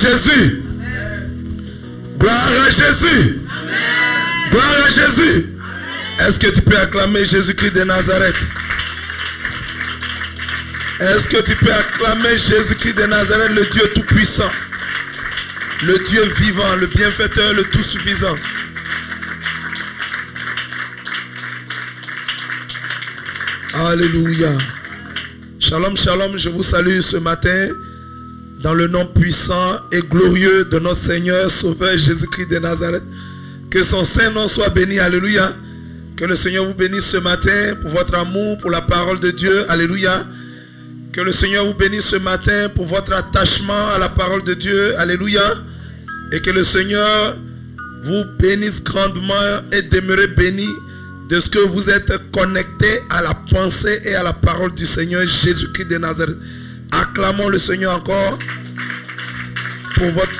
Jésus. Gloire à Jésus. Gloire à Jésus. Est-ce que tu peux acclamer Jésus-Christ de Nazareth? Est-ce que tu peux acclamer Jésus-Christ de Nazareth, le Dieu tout-puissant, le Dieu vivant, le bienfaiteur, le tout-suffisant? Alléluia. Shalom, shalom, je vous salue ce matin dans le nom puissant et glorieux de notre Seigneur Sauveur Jésus-Christ de Nazareth. Que son saint nom soit béni. Alléluia. Que le Seigneur vous bénisse ce matin pour votre amour, pour la parole de Dieu. Alléluia. Que le Seigneur vous bénisse ce matin pour votre attachement à la parole de Dieu. Alléluia. Et que le Seigneur vous bénisse grandement et demeurez béni de ce que vous êtes connectés à la pensée et à la parole du Seigneur Jésus-Christ de Nazareth. Acclamons le Seigneur encore pour votre...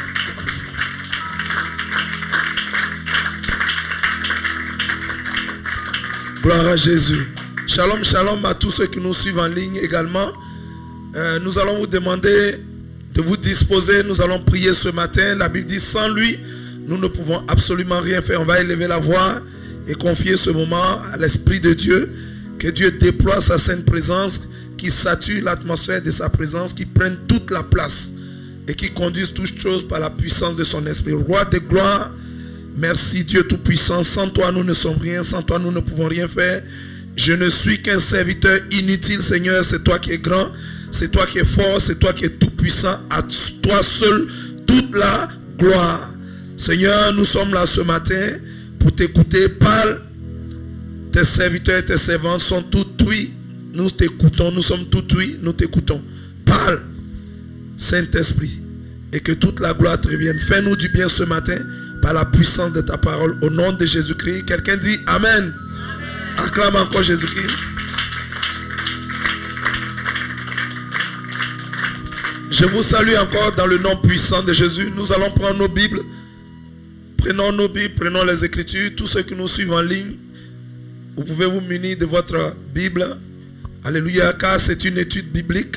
Gloire à Jésus. Shalom, shalom à tous ceux qui nous suivent en ligne également. Nous allons vous demander de vous disposer. Nous allons prier ce matin. La Bible dit, sans lui, nous ne pouvons absolument rien faire. On va élever la voix et confier ce moment à l'Esprit de Dieu. Que Dieu déploie sa sainte présence, qui sature l'atmosphère de sa présence, qui prenne toute la place et qui conduise toutes choses par la puissance de son Esprit. Roi de gloire, merci Dieu Tout-Puissant. Sans toi, nous ne sommes rien. Sans toi, nous ne pouvons rien faire. Je ne suis qu'un serviteur inutile, Seigneur. C'est toi qui es grand. C'est toi qui es fort. C'est toi qui es tout-puissant. À toi seul, toute la gloire. Seigneur, nous sommes là ce matin pour t'écouter. Parle. Tes serviteurs et tes servantes sont tout oui. Nous t'écoutons. Nous sommes tout oui. Nous t'écoutons. Parle, Saint-Esprit. Et que toute la gloire te revienne. Fais-nous du bien ce matin par la puissance de ta parole. Au nom de Jésus-Christ. Quelqu'un dit Amen. Amen. Acclame encore Jésus-Christ. Je vous salue encore dans le nom puissant de Jésus. Nous allons prendre nos Bibles. Prenons nos Bibles, prenons les Écritures. Tous ceux qui nous suivent en ligne, vous pouvez vous munir de votre Bible. Alléluia, car c'est une étude biblique.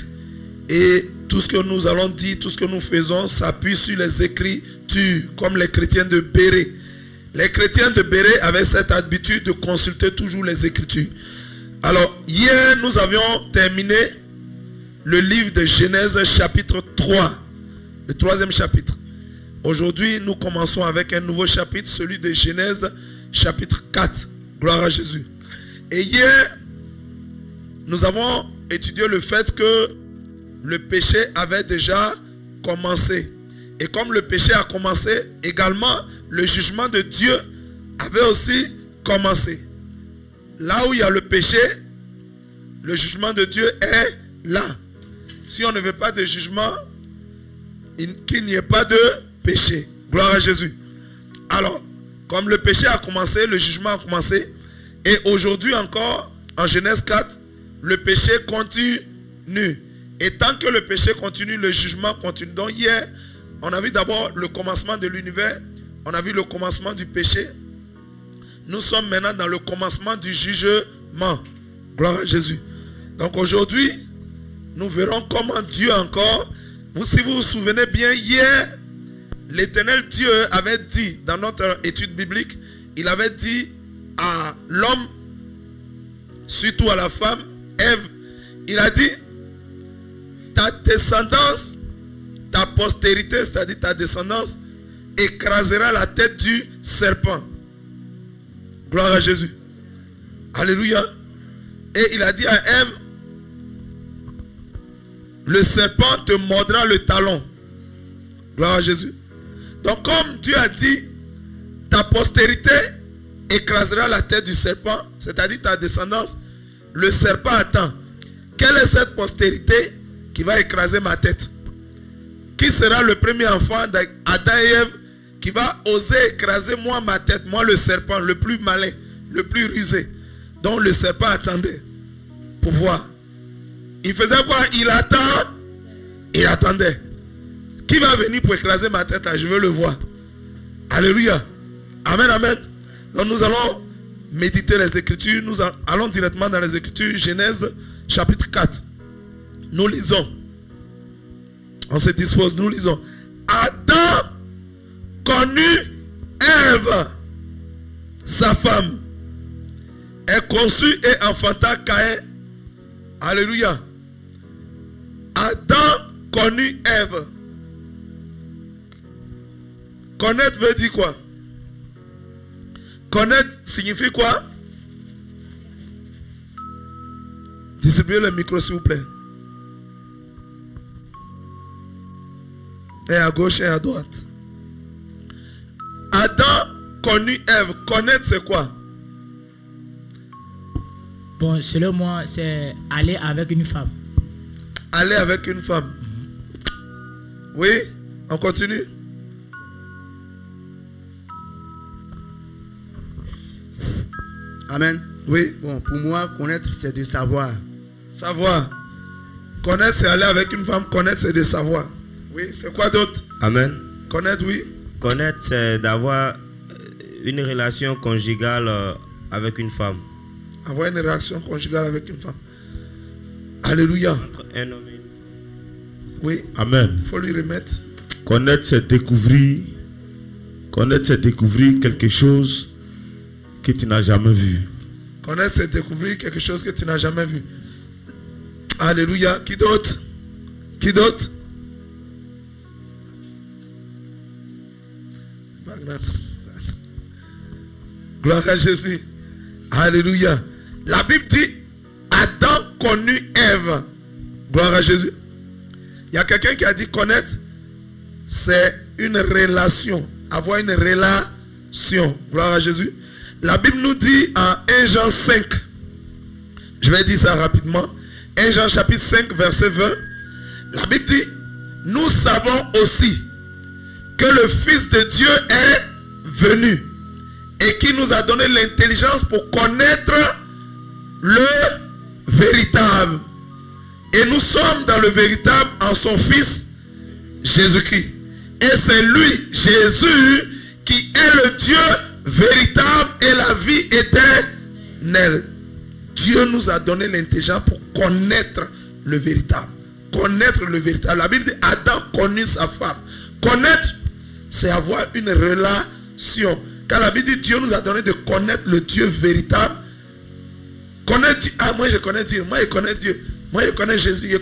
Et tout ce que nous allons dire, tout ce que nous faisons, s'appuie sur les Écritures, comme les chrétiens de Béret. Les chrétiens de Béret avaient cette habitude de consulter toujours les Écritures. Alors, hier, nous avions terminé le livre de Genèse chapitre 3, le 3e chapitre. Aujourd'hui, nous commençons avec un nouveau chapitre, celui de Genèse chapitre 4. Gloire à Jésus. Et hier, nous avons étudié le fait que le péché avait déjà commencé. Et comme le péché a commencé, également, le jugement de Dieu avait aussi commencé. Là où il y a le péché, le jugement de Dieu est là. Si on ne veut pas de jugement, qu'il n'y ait pas de péché. Gloire à Jésus. Alors, comme le péché a commencé, le jugement a commencé. Et aujourd'hui encore, en Genèse 4, le péché continue. Et tant que le péché continue, le jugement continue. Donc hier, on a vu d'abord le commencement de l'univers. On a vu le commencement du péché. Nous sommes maintenant dans le commencement du jugement. Gloire à Jésus. Donc aujourd'hui, nous verrons comment Dieu encore, si vous vous souvenez bien, hier, l'Éternel Dieu avait dit, dans notre étude biblique, il avait dit à l'homme, surtout à la femme, Ève, il a dit, ta descendance, ta postérité, c'est-à-dire ta descendance, écrasera la tête du serpent. Gloire à Jésus. Alléluia. Et il a dit à Ève, le serpent te mordra le talon. Gloire à Jésus. Donc comme Dieu a dit, ta postérité écrasera la tête du serpent, c'est-à-dire ta descendance, le serpent attend. Quelle est cette postérité qui va écraser ma tête? Qui sera le premier enfant d'Adam et Ève qui va oser écraser moi ma tête, moi le serpent, le plus malin, le plus rusé? Donc le serpent attendait pour voir. Il faisait quoi? Il attend. Il attendait. Qui va venir pour écraser ma tête là? Je veux le voir. Alléluia. Amen, amen. Donc nous allons méditer les Écritures. Nous allons directement dans les Écritures. Genèse chapitre 4. Nous lisons. On se dispose, nous lisons. Adam connut Ève, sa femme, et conçut et enfanta Caïn. Alléluia. Adam connut Ève. Connaître veut dire quoi? Connaître signifie quoi? Distribuez le micro s'il vous plaît. Et à gauche et à droite. Adam connut Ève. Connaître c'est quoi? Bon, selon moi, c'est aller avec une femme. Aller avec une femme. Oui, on continue. Amen. Oui. Bon, pour moi, connaître, c'est de savoir. Savoir. Connaître, c'est aller avec une femme. Connaître, c'est de savoir. Oui, c'est quoi d'autre? Amen. Connaître, oui. Connaître, c'est d'avoir une relation conjugale avec une femme. Avoir une relation conjugale avec une femme. Alléluia. Entre un homme et une... Oui. Amen. Il faut lui remettre. Connaître, c'est découvrir. Connaître, c'est découvrir quelque chose que tu n'as jamais vu. Connaître, c'est découvrir quelque chose que tu n'as jamais vu. Alléluia. Qui d'autre? Qui d'autre? Gloire à Jésus. Alléluia. La Bible dit Adam connut Ève. Gloire à Jésus. Il y a quelqu'un qui a dit connaître, c'est une relation. Avoir une relation. Gloire à Jésus. La Bible nous dit en 1 Jean 5. Je vais dire ça rapidement. 1 Jean chapitre 5 verset 20. La Bible dit nous savons aussi que le Fils de Dieu est venu et qui nous a donné l'intelligence pour connaître le véritable. Et nous sommes dans le véritable en son Fils Jésus-Christ. Et c'est lui, Jésus, qui est le Dieu véritable et la vie éternelle. Dieu nous a donné l'intelligence pour connaître le véritable. Connaître le véritable. La Bible dit Adam connut sa femme. Connaître, c'est avoir une relation. Quand la Bible dit Dieu nous a donné de connaître le Dieu véritable. Connaître Dieu. Ah, moi je connais Dieu. Moi je connais Dieu. Moi je connais Jésus.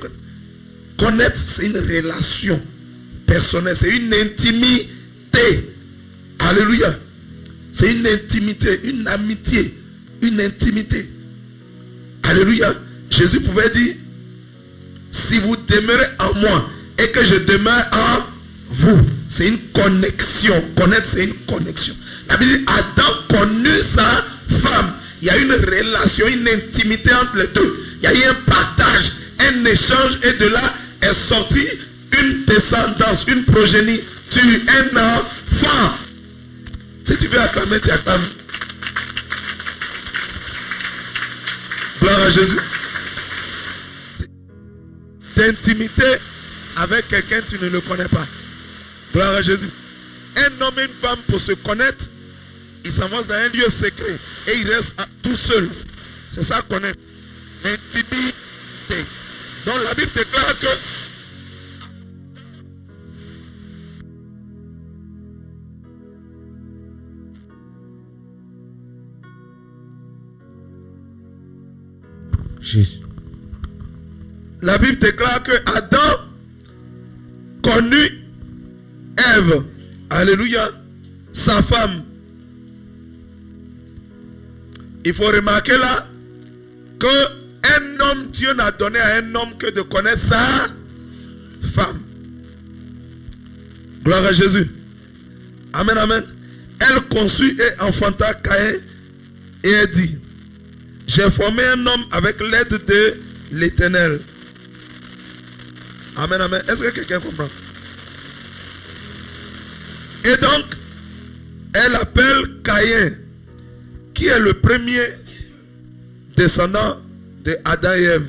Connaître, c'est une relation personnelle. C'est une intimité. Alléluia. C'est une intimité, une amitié, une intimité. Alléluia. Jésus pouvait dire, si vous demeurez en moi et que je demeure en vous, c'est une connexion. Connaître, c'est une connexion. La Bible dit, Adam connut sa femme. Il y a une relation, une intimité entre les deux. Il y a eu un partage, un échange, et de là est sortie une descendance, une progéniture, un enfant. Si tu veux acclamer, tu acclames. Gloire à Jésus. D'intimité avec quelqu'un, tu ne le connais pas. Gloire à Jésus. Un homme et une femme, pour se connaître, ils s'avancent dans un lieu secret et ils restent tout seuls. C'est ça connaître. L'intimité. Donc la Bible déclare que Jésus. La Bible déclare que Adam connut Ève. Alléluia. Sa femme. Il faut remarquer là que un homme, Dieu n'a donné à un homme que de connaître sa femme. Gloire à Jésus. Amen, amen. Elle conçut et enfanta Caïn et elle dit, j'ai formé un homme avec l'aide de l'Éternel. Amen, amen. Est-ce que quelqu'un comprend? Et donc, elle appelle Caïn, qui est le premier descendant de Adam et Ève.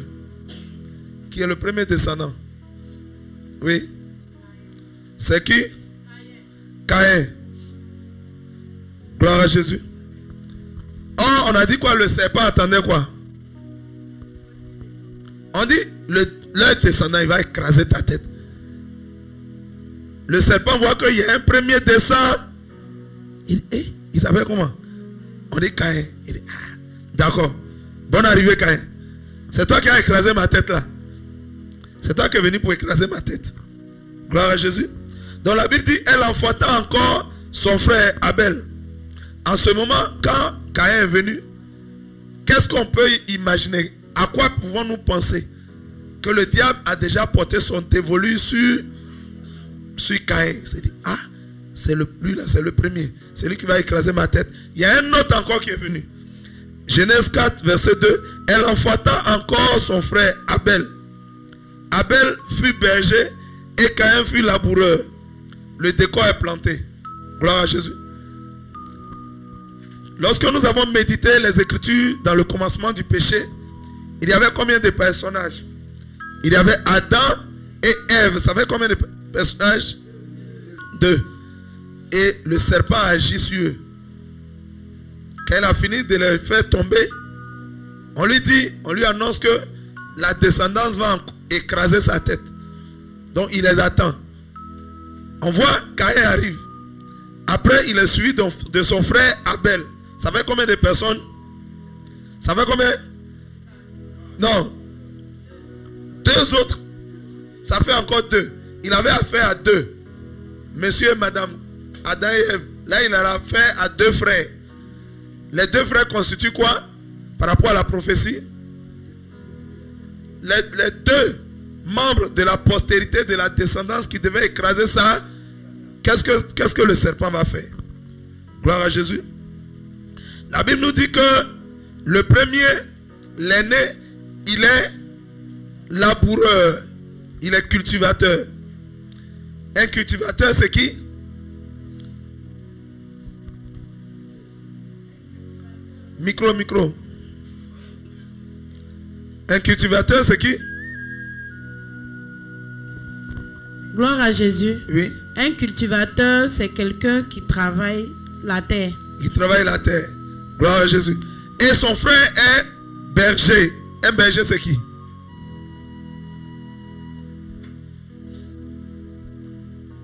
Qui est le premier descendant? Oui. C'est qui? Caïn. Gloire à Jésus. Oh, on a dit quoi? Le serpent attendait quoi? On dit, leur descendant, il va écraser ta tête. Le serpent voit qu'il y a un premier descend. Il s'appelle comment? On dit Caïn. Il dit, ah, d'accord. Bonne arrivée, Caïn. C'est toi qui as écrasé ma tête là. C'est toi qui es venu pour écraser ma tête. Gloire à Jésus. Donc la Bible dit, elle enfanta encore son frère Abel. En ce moment, quand Caïn est venu, qu'est-ce qu'on peut imaginer? À quoi pouvons-nous penser? Que le diable a déjà porté son dévolu sur Caïn. Il s'est dit, ah, c'est lui là, c'est le premier. C'est lui qui va écraser ma tête. Il y a un autre encore qui est venu. Genèse 4, verset 2. Elle enfanta encore son frère Abel. Abel fut berger et Caïn fut laboureur. Le décor est planté. Gloire à Jésus. Lorsque nous avons médité les Écritures dans le commencement du péché, il y avait combien de personnages? Il y avait Adam et Ève. Vous savez combien de personnages? 2. Et le serpent agit sur eux. Quand il a fini de les faire tomber, on lui annonce que la descendance va écraser sa tête. Donc il les attend. On voit Caïn arrive. Après, il est suivi de son frère Abel. Ça fait combien de personnes? Ça fait combien? Non. 2 autres. Ça fait encore 2. Il avait affaire à 2. Monsieur et madame Adam et Ève. Là, il a affaire à 2 frères. Les 2 frères constituent quoi? Par rapport à la prophétie? Les 2 membres de la postérité, de la descendance qui devaient écraser ça. Qu'est-ce que le serpent va faire? Gloire à Jésus. La Bible nous dit que le premier, l'aîné, il est laboureur. Il est cultivateur. Un cultivateur, c'est qui? Micro. Un cultivateur, c'est qui? Gloire à Jésus. Oui. Un cultivateur, c'est quelqu'un qui travaille la terre. Qui travaille la terre. Gloire à Jésus. Et son frère est berger. Un berger, c'est qui?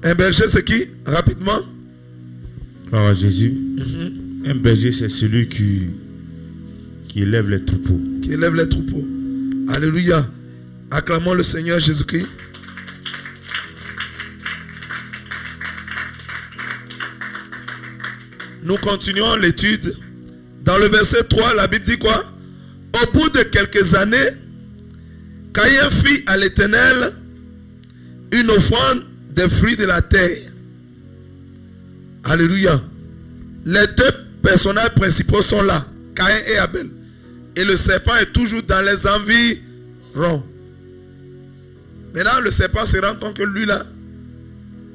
Un berger, c'est qui? Rapidement. Gloire à Jésus. Un berger, c'est celui qui élève les troupeaux. Qui élève les troupeaux. Alléluia. Acclamons le Seigneur Jésus-Christ. Nous continuons l'étude. Dans le verset 3, la Bible dit quoi? Au bout de quelques années, Caïn fit à l'Éternel une offrande des fruits de la terre. Alléluia. Les 2 personnages principaux sont là, Caïn et Abel. Et le serpent est toujours dans les environs. Maintenant, le serpent se rend compte que lui là,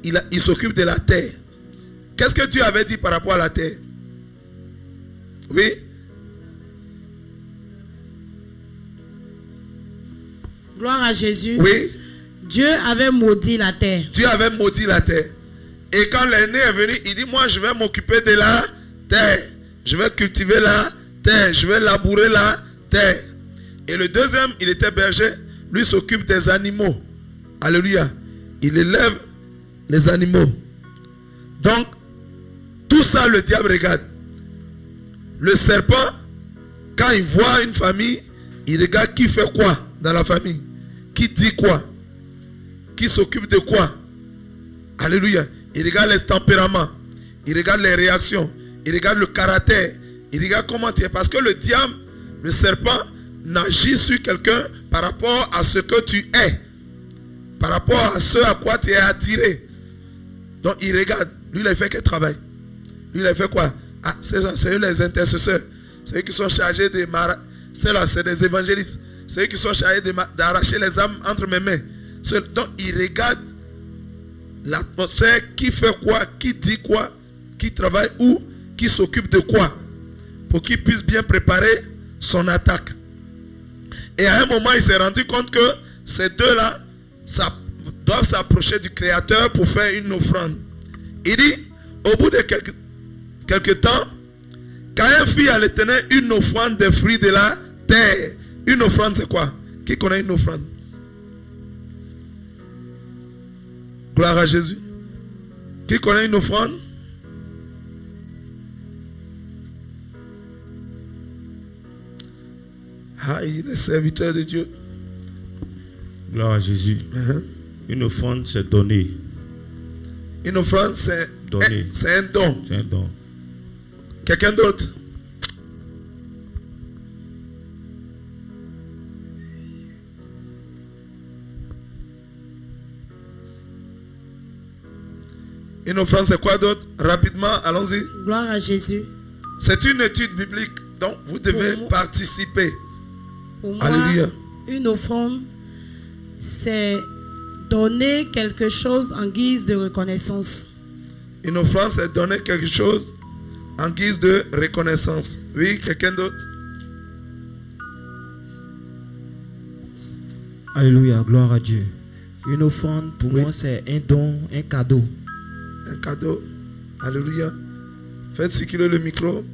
il s'occupe de la terre. Qu'est-ce que Dieu avait dit par rapport à la terre? Oui. Gloire à Jésus. Oui. Dieu avait maudit la terre. Dieu avait maudit la terre. Et quand l'aîné est venu, il dit, moi je vais m'occuper de la terre. Je vais cultiver la terre. Je vais labourer la terre. Et le deuxième, il était berger. Lui s'occupe des animaux. Alléluia. Il élève les animaux. Donc, tout ça, le diable regarde. Le serpent, quand il voit une famille, il regarde qui fait quoi dans la famille. Qui dit quoi. Qui s'occupe de quoi. Alléluia. Il regarde les tempéraments. Il regarde les réactions. Il regarde le caractère. Il regarde comment tu es. Parce que le diable, le serpent, n'agit sur quelqu'un par rapport à ce que tu es. Par rapport à ce à quoi tu es attiré. Donc il regarde. Lui, il a fait quel travail? Lui, il a fait quoi? Ah, c'est eux les intercesseurs. C'est eux qui sont chargés de c'est des évangélistes. C'est eux qui sont chargés d'arracher les âmes entre mes mains. Donc il regarde l'atmosphère, qui fait quoi, qui dit quoi, qui travaille où, qui s'occupe de quoi, pour qu'il puisse bien préparer son attaque. Et à un moment, il s'est rendu compte que ces deux-là doivent s'approcher du Créateur pour faire une offrande. Il dit, au bout de quelques temps, Caïn fit à l'Éternel une offrande des fruits de la terre. Une offrande, c'est quoi? Qui connaît une offrande? Gloire à Jésus. Qui connaît une offrande? Ah, il est serviteur de Dieu. Gloire à Jésus. Une offrande, c'est donner. Une offrande, c'est Donner. un don. C'est un don. Quelqu'un d'autre? Une offrande, c'est quoi d'autre? Rapidement, allons-y. Gloire à Jésus. C'est une étude biblique, donc vous devez Pour moi- participer. Pour moi, Alléluia. une offrande, c'est donner quelque chose en guise de reconnaissance. Une offrande, c'est donner quelque chose en guise de reconnaissance. Oui, quelqu'un d'autre? Alléluia, gloire à Dieu. Une offrande, pour moi, c'est un don, un cadeau. Un cadeau. Alléluia. Faites circuler le micro.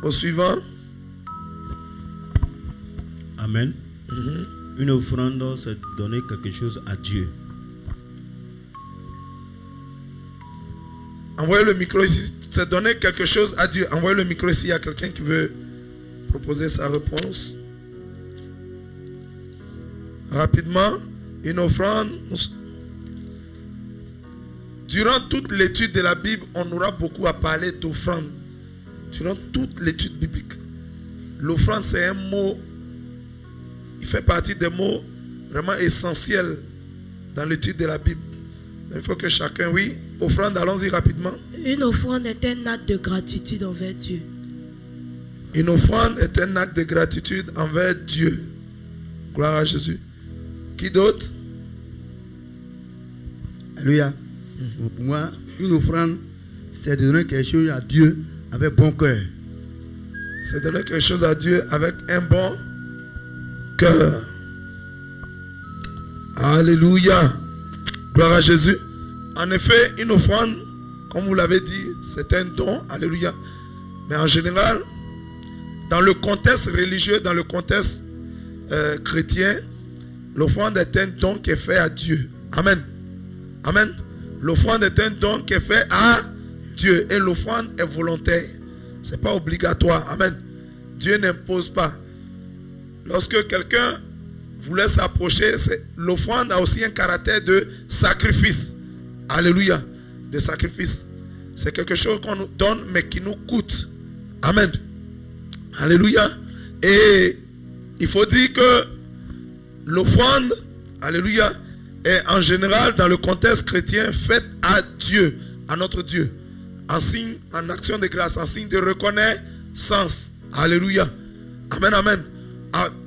Au suivant. Amen. Une offrande, c'est donner quelque chose à Dieu. Envoyez le micro ici. C'est donner quelque chose à Dieu. Envoyez le micro ici. Il y a quelqu'un qui veut proposer sa réponse. Rapidement. Une offrande. Durant toute l'étude de la Bible, on aura beaucoup à parler d'offrande. Durant toute l'étude biblique. L'offrande, c'est un mot. Il fait partie des mots vraiment essentiels dans l'étude de la Bible. Il faut que chacun, oui, offrande, allons-y rapidement. Une offrande est un acte de gratitude envers Dieu. Une offrande est un acte de gratitude envers Dieu. Gloire à Jésus. Qui d'autre? Alléluia. Pour moi, une offrande, c'est de donner quelque chose à Dieu avec bon cœur. C'est donner quelque chose à Dieu avec un bon cœur. Alléluia. Gloire à Jésus. En effet, une offrande, comme vous l'avez dit, c'est un don. Alléluia. Mais en général, dans le contexte religieux, dans le contexte chrétien, l'offrande est un don qui est fait à Dieu. Amen. Amen. L'offrande est un don qui est fait à Dieu. Et l'offrande est volontaire. Ce n'est pas obligatoire. Amen. Dieu n'impose pas. Lorsque quelqu'un voulait s'approcher, l'offrande a aussi un caractère de sacrifice. Alléluia. De sacrifice. C'est quelque chose qu'on nous donne mais qui nous coûte. Amen. Alléluia. Et il faut dire que l'offrande, alléluia, est en général dans le contexte chrétien faite à Dieu, à notre Dieu, en signe, en action de grâce, en signe de reconnaissance. Alléluia. Amen, amen.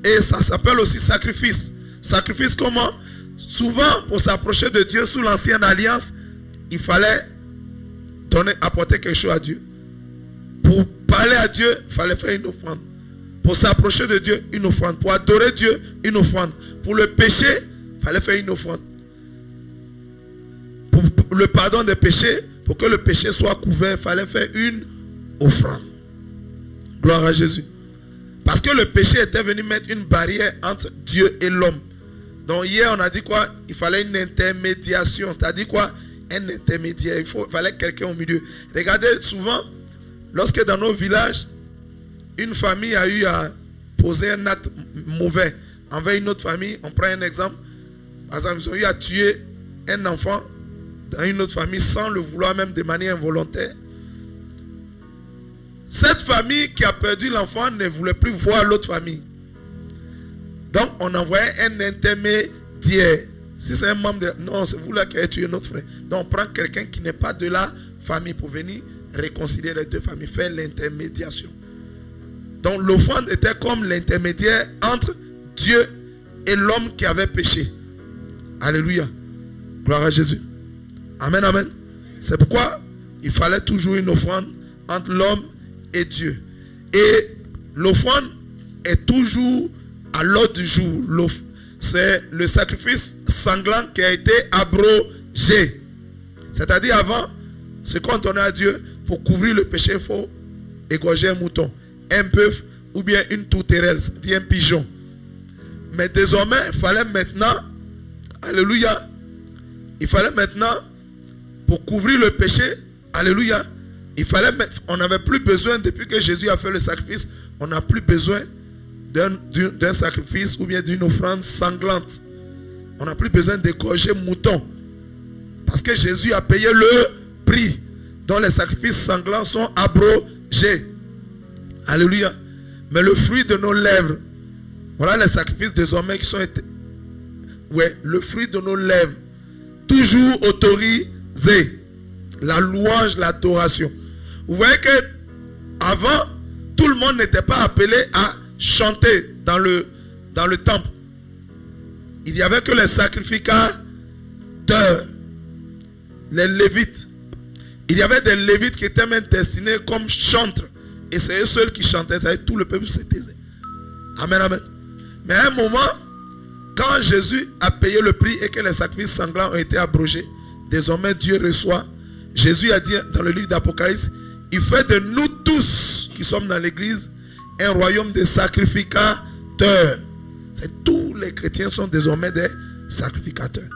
Et ça s'appelle aussi sacrifice. Sacrifice comment? Souvent, pour s'approcher de Dieu sous l'ancienne alliance, il fallait apporter quelque chose à Dieu. Pour parler à Dieu, il fallait faire une offrande. Pour s'approcher de Dieu, une offrande. Pour adorer Dieu, une offrande. Pour le péché, il fallait faire une offrande. Pour le pardon des péchés, pour que le péché soit couvert, il fallait faire une offrande. Gloire à Jésus. Parce que le péché était venu mettre une barrière entre Dieu et l'homme. Donc hier, on a dit quoi? Il fallait une intermédiation. C'est-à-dire quoi? Un intermédiaire. Il fallait quelqu'un au milieu. Regardez, souvent, lorsque dans nos villages, une famille a eu à poser un acte mauvais envers une autre famille, on prend un exemple. Par exemple, ils ont eu à tuer un enfant dans une autre famille sans le vouloir, même de manière involontaire. Cette famille qui a perdu l'enfant ne voulait plus voir l'autre famille. Donc on envoyait un intermédiaire. Si c'est un membre de... Non, c'est vous là qui avez tué notre frère. Donc on prend quelqu'un qui n'est pas de la famille pour venir réconcilier les deux familles, faire l'intermédiation. Donc l'offrande était comme l'intermédiaire entre Dieu et l'homme qui avait péché. Alléluia. Gloire à Jésus. Amen, amen. C'est pourquoi il fallait toujours une offrande entre l'homme et Dieu. Et l'offrande est toujours à l'ordre du jour. C'est le sacrifice sanglant qui a été abrogé. C'est-à-dire avant, ce qu'on donnait à Dieu pour couvrir le péché, il faut égorger un mouton, un bœuf ou bien une tourterelle, c'est-à-dire un pigeon. Mais désormais, il fallait maintenant, alléluia, il fallait maintenant pour couvrir le péché, alléluia, on n'avait plus besoin, depuis que Jésus a fait le sacrifice, on n'a plus besoin d'un sacrifice ou bien d'une offrande sanglante. On n'a plus besoin d'égorger mouton. Parce que Jésus a payé le prix, dont les sacrifices sanglants sont abrogés. Alléluia. Mais le fruit de nos lèvres, voilà les sacrifices désormais qui sont été. Ouais, le fruit de nos lèvres, toujours autorisé. La louange, l'adoration. Vous voyez que avant, tout le monde n'était pas appelé à chanter dans le temple. Il n'y avait que les sacrificateurs, les lévites. Il y avait des lévites qui étaient même destinés comme chantres. Et c'est eux seuls qui chantaient. Ça, tout le peuple se taisait. Amen, amen. Mais à un moment, quand Jésus a payé le prix et que les sacrifices sanglants ont été abrogés, désormais Dieu reçoit. Jésus a dit dans le livre d'Apocalypse, il fait de nous tous qui sommes dans l'église un royaume de sacrificateurs. Tous les chrétiens sont désormais des sacrificateurs.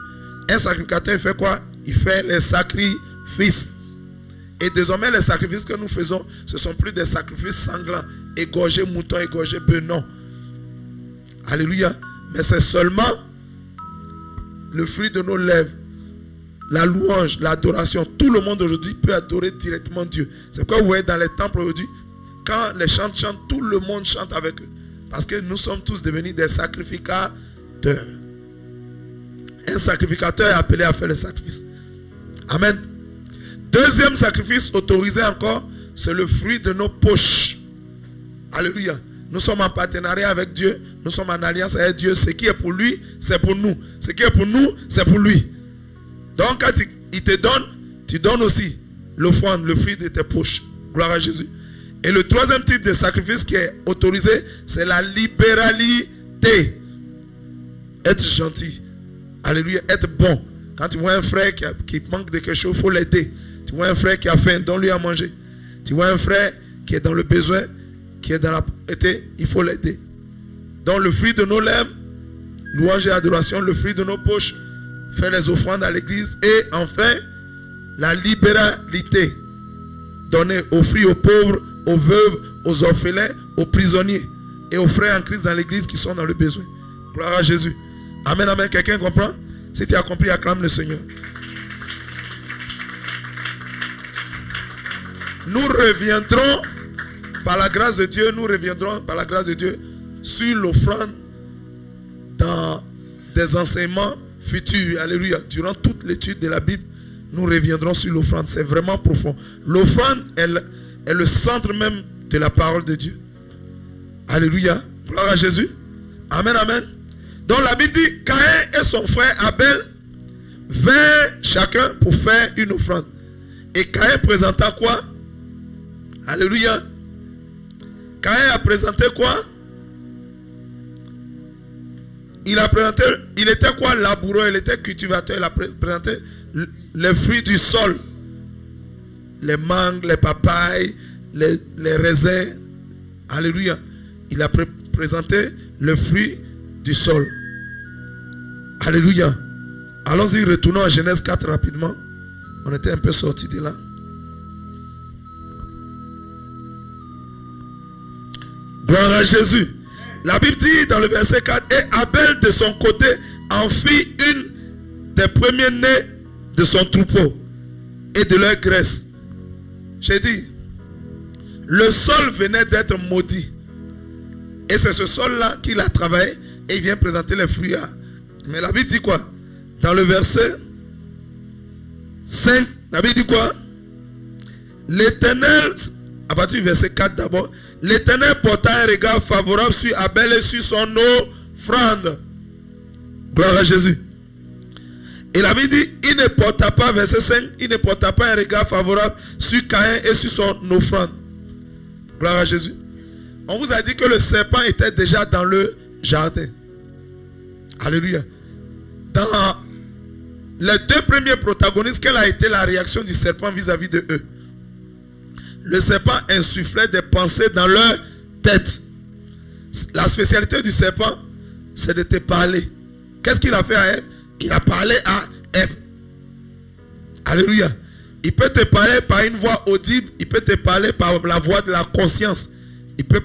Un sacrificateur, il fait quoi? Il fait les sacrifices. Et désormais, les sacrifices que nous faisons, ce ne sont plus des sacrifices sanglants, égorger mouton, égorger bœuf, non. Alléluia. Mais c'est seulement le fruit de nos lèvres, la louange, l'adoration. Tout le monde aujourd'hui peut adorer directement Dieu. C'est pourquoi vous voyez dans les temples aujourd'hui, quand les chants chantent, tout le monde chante avec eux. Parce que nous sommes tous devenus des sacrificateurs. Un sacrificateur est appelé à faire le sacrifice. Amen. Deuxième sacrifice autorisé encore, c'est le fruit de nos poches. Alléluia. Nous sommes en partenariat avec Dieu. Nous sommes en alliance avec Dieu. Ce qui est pour lui, c'est pour nous. Ce qui est pour nous, c'est pour lui. Donc quand il te donne, tu donnes aussi l'offrande, le fruit de tes poches. Gloire à Jésus. Et le troisième type de sacrifice qui est autorisé, c'est la libéralité. Être gentil. Alléluia. Être bon. Quand tu vois un frère qui manque de quelque chose, il faut l'aider. Tu vois un frère qui a faim, donne-lui à manger. Tu vois un frère qui est dans le besoin, qui est dans la pauvreté, il faut l'aider. Donc le fruit de nos lèvres, louange et adoration, le fruit de nos poches, faire les offrandes à l'église. Et enfin, la libéralité. Donner, offrir aux pauvres, aux veuves, aux orphelins, aux prisonniers et aux frères en Christ dans l'église qui sont dans le besoin. Gloire à Jésus. Amen, amen. Quelqu'un comprend? Si tu as compris, acclame le Seigneur. Nous reviendrons par la grâce de Dieu, sur l'offrande dans des enseignements futurs. Alléluia. Durant toute l'étude de la Bible, nous reviendrons sur l'offrande. C'est vraiment profond. L'offrande est le centre même de la parole de Dieu. Alléluia. Gloire à Jésus. Amen, amen. Donc la Bible dit, Caïn et son frère Abel vinrent chacun pour faire une offrande. Et Caïn présenta quoi? Alléluia. Caïn a présenté quoi? Il était quoi? Laboureur, il était cultivateur, il a présenté les fruits du sol. Les mangues, les papayes, les raisins. Alléluia. Il a présenté le fruit du sol. Alléluia. Allons-y, retournons à Genèse 4 rapidement. On était un peu sortis de là. Gloire à Jésus. La Bible dit dans le verset 4, et Abel de son côté en fit une des premiers-nés de son troupeau et de leur graisse. J'ai dit, le sol venait d'être maudit. Et c'est ce sol-là qu'il a travaillé et il vient présenter les fruits. Mais la Bible dit quoi? Dans le verset 5, la Bible dit quoi? L'Éternel, à partir du verset 4 d'abord, l'Éternel porta un regard favorable sur Abel et sur son offrande. Gloire à Jésus. Et la Bible dit, il ne porta pas, verset 5, il ne porta pas un regard favorable sur Caïn et sur son offrande. Gloire à Jésus. On vous a dit que le serpent était déjà dans le jardin. Alléluia. Dans les deux premiers protagonistes, quelle a été la réaction du serpent vis-à-vis de eux? Le serpent insufflait des pensées dans leur tête. La spécialité du serpent, c'est de te parler. Qu'est-ce qu'il a fait à Ève? Il a parlé à Ève. Alléluia. Il peut te parler par une voix audible. Il peut te parler par la voix de la conscience. Il peut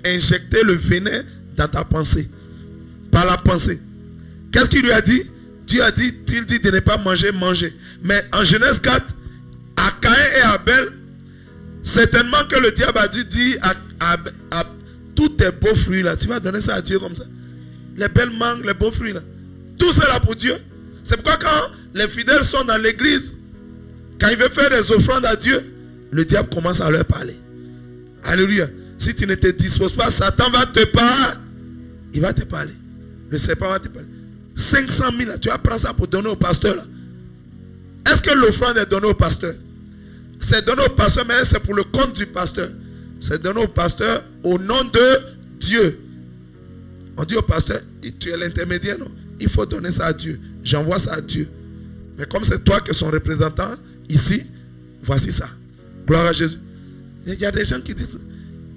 injecter le venin dans ta pensée. Par la pensée. Qu'est-ce qu'il lui a dit? Dieu a dit, il dit de ne pas manger, manger. Mais en Genèse 4, à Caïn et Abel, certainement que le diable a dû dire à tous tes beaux fruits là, tu vas donner ça à Dieu comme ça. Les belles mangues, les beaux fruits là. Tout ça là pour Dieu. C'est pourquoi quand les fidèles sont dans l'église, quand ils veulent faire des offrandes à Dieu, le diable commence à leur parler. Alléluia. Si tu ne te disposes pas, Satan va te parler. Il va te parler. Le serpent va te parler. 500 000 là, tu vas prendre ça pour donner au pasteur là. Est-ce que l'offrande est donnée au pasteur? C'est donné au pasteur, mais c'est pour le compte du pasteur. C'est donné au pasteur au nom de Dieu. On dit au pasteur, tu es l'intermédiaire, non? Il faut donner ça à Dieu. J'envoie ça à Dieu. Mais comme c'est toi qui es son représentant, ici, voici ça. Gloire à Jésus. Il y a des gens qui disent,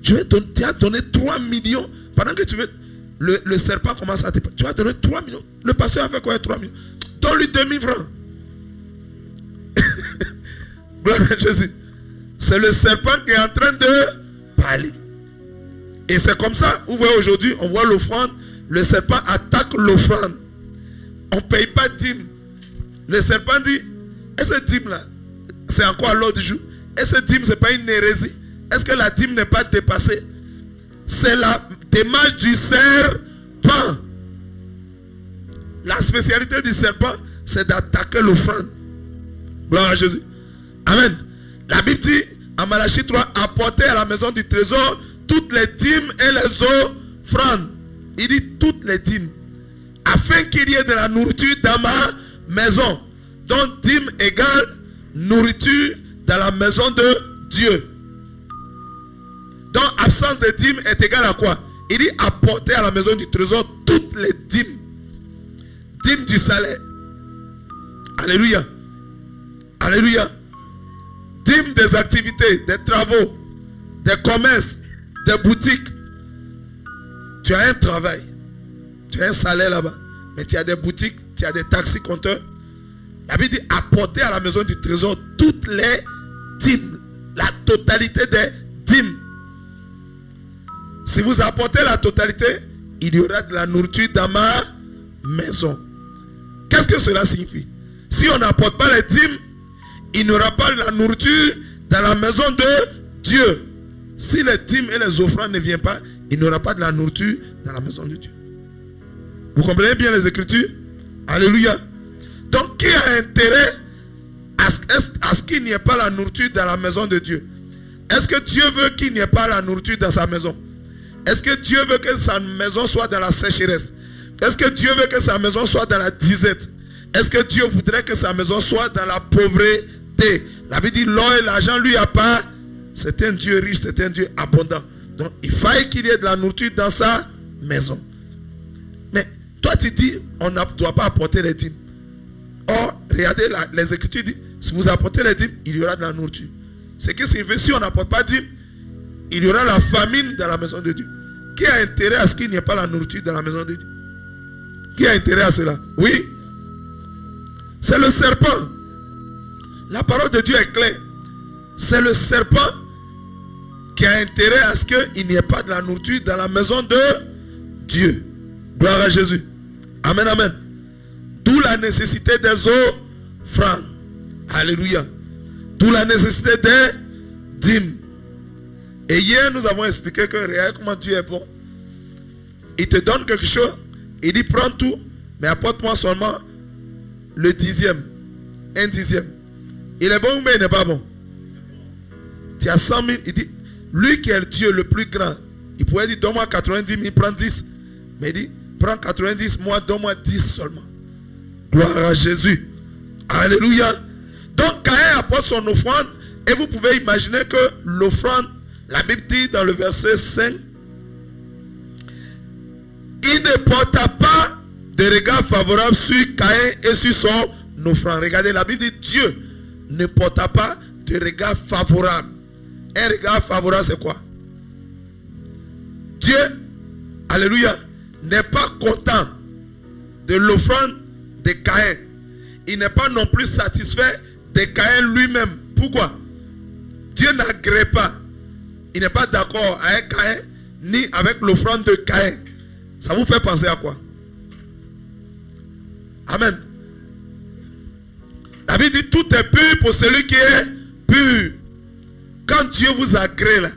tu as donné 3 millions. Pendant que tu veux, le serpent commence à te parler. Tu as donné 3 millions. Le pasteur a fait quoi avec 3 millions? Donne-lui 2000 francs. Gloire à Jésus. C'est le serpent qui est en train de parler. Et c'est comme ça, vous voyez aujourd'hui, on voit l'offrande. Le serpent attaque l'offrande. On ne paye pas dîme. Le serpent dit, et cette dîme là, c'est encore à l'ordre du jour. Et cette dîme, ce n'est pas une hérésie. Est-ce que la dîme n'est pas dépassée? C'est la démarche du serpent. La spécialité du serpent, c'est d'attaquer l'offrande. Gloire à Jésus. Amen. La Bible dit, en Malachie 3, apportez à la maison du trésor toutes les dîmes et les offrandes. Il dit toutes les dîmes. Afin qu'il y ait de la nourriture dans ma maison. Donc dîme égale nourriture dans la maison de Dieu. Donc absence de dîme est égale à quoi? Il dit apporter à la maison du trésor toutes les dîmes. Dîmes du salaire. Alléluia. Alléluia. Dîmes des activités, des travaux, des commerces, des boutiques. Tu as un travail. Tu as un salaire là-bas. Mais tu as des boutiques, tu as des taxis compteurs. La Bible dit apporter à la maison du trésor toutes les dîmes. La totalité des dîmes. Si vous apportez la totalité, il y aura de la nourriture dans ma maison. Qu'est-ce que cela signifie? Si on n'apporte pas les dîmes, il n'y aura pas de la nourriture dans la maison de Dieu. Si les dîmes et les offrandes ne viennent pas, il n'y aura pas de la nourriture dans la maison de Dieu. Vous comprenez bien les Écritures? Alléluia. Donc qui a intérêt à ce qu'il n'y ait pas la nourriture dans la maison de Dieu? Est-ce que Dieu veut qu'il n'y ait pas la nourriture dans sa maison? Est-ce que Dieu veut que sa maison soit dans la sécheresse? Est-ce que Dieu veut que sa maison soit dans la disette? Est-ce que Dieu voudrait que sa maison soit dans la pauvreté? La Bible dit l'or et l'argent lui a pas. C'est un Dieu riche, c'est un Dieu abondant. Donc il faille qu'il y ait de la nourriture dans sa maison. Mais toi tu dis on ne doit pas apporter les dîmes. Or, regardez les Écritures disent si vous apportez les dîmes, il y aura de la nourriture. C'est que si on n'apporte pas de dîmes, il y aura la famine dans la maison de Dieu. Qui a intérêt à ce qu'il n'y ait pas la nourriture dans la maison de Dieu? Qui a intérêt à cela? Oui. C'est le serpent. La parole de Dieu est claire. C'est le serpent qui a intérêt à ce qu'il n'y ait pas de la nourriture dans la maison de Dieu. Gloire à Jésus. Amen, amen. D'où la nécessité des offrandes. Alléluia. D'où la nécessité des dîmes. Et hier, nous avons expliqué que regarde comment Dieu est bon. Il te donne quelque chose. Il dit prends tout, mais apporte-moi seulement le 10e. 1/10. Il est bon, mais il n'est pas bon. Tu as 100 000. Il dit, lui qui est le Dieu le plus grand, il pourrait dire donne-moi 90 000, prends 10. Mais il dit, prends 90, moi donne-moi 10 seulement. Gloire à Jésus. Alléluia. Donc Caïn apporte son offrande. Et vous pouvez imaginer que l'offrande, la Bible dit dans le verset 5, il ne porta pas de regard favorable sur Caïn et sur son offrande. Regardez, la Bible dit Dieu ne porta pas de regard favorable. Un regard favorable, c'est quoi? Dieu, alléluia, n'est pas content de l'offrande de Caïn. Il n'est pas non plus satisfait de Caïn lui-même. Pourquoi? Dieu n'agrée pas. Il n'est pas d'accord avec Caïn ni avec l'offrande de Caïn. Ça vous fait penser à quoi? Amen. La Bible dit tout est pur pour celui qui est pur. Quand Dieu vous agrée là,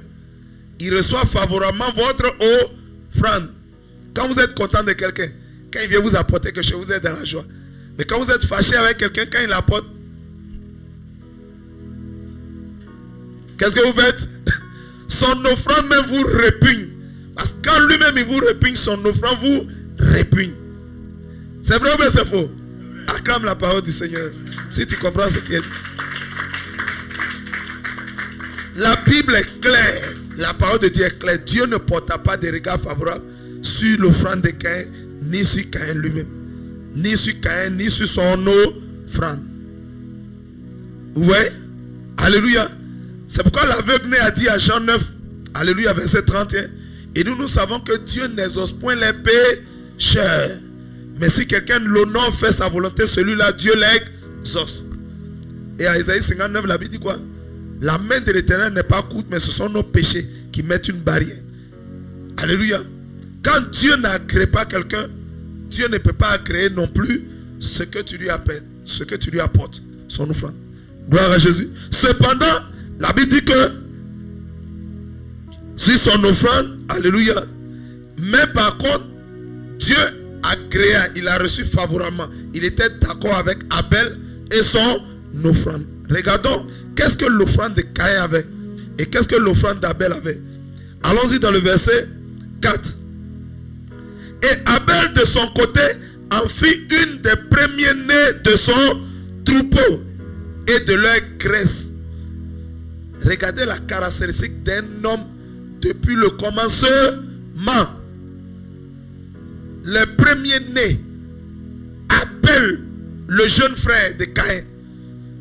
il reçoit favorablement votre offrande. Quand vous êtes content de quelqu'un, quand il vient vous apporter quelque chose, vous êtes dans la joie. Mais quand vous êtes fâché avec quelqu'un, quand il apporte, qu'est-ce que vous faites? Son offrande même vous répugne. Parce que quand lui-même il vous répugne, son offrande vous répugne. C'est vrai ou bien c'est faux? Acclame la parole du Seigneur. Si tu comprends ce qui est. La Bible est claire. La parole de Dieu est claire. Dieu ne porta pas de regard favorable sur l'offrande de Caïn, ni sur Caïn lui-même. Ni sur Caïn, ni sur son offrande. Vous voyez? Alléluia. C'est pourquoi l'aveugle a dit à Jean 9, alléluia, verset 31. Et nous savons que Dieu n'exauce point les pécheurs. Mais si quelqu'un l'honore fait sa volonté, celui-là, Dieu l'exauce. Et à Isaïe 59, la Bible dit quoi? La main de l'Éternel n'est pas courte, mais ce sont nos péchés qui mettent une barrière. Alléluia. Quand Dieu n'agrée pas quelqu'un, Dieu ne peut pas agréer non plus ce que tu lui appelles, ce que tu lui apportes, son offrande. Gloire à Jésus. Cependant, la Bible dit que si son offrande, alléluia, mais par contre, Dieu agréa, il a reçu favorablement. Il était d'accord avec Abel et son offrande. Regardons, qu'est-ce que l'offrande de Caïn avait et qu'est-ce que l'offrande d'Abel avait. Allons-y dans le verset 4. Et Abel de son côté en fit une des premiers-nés de son troupeau et de leur graisse. Regardez la caractéristique d'un homme depuis le commencement. Le premier-né, Abel, le jeune frère de Caïn,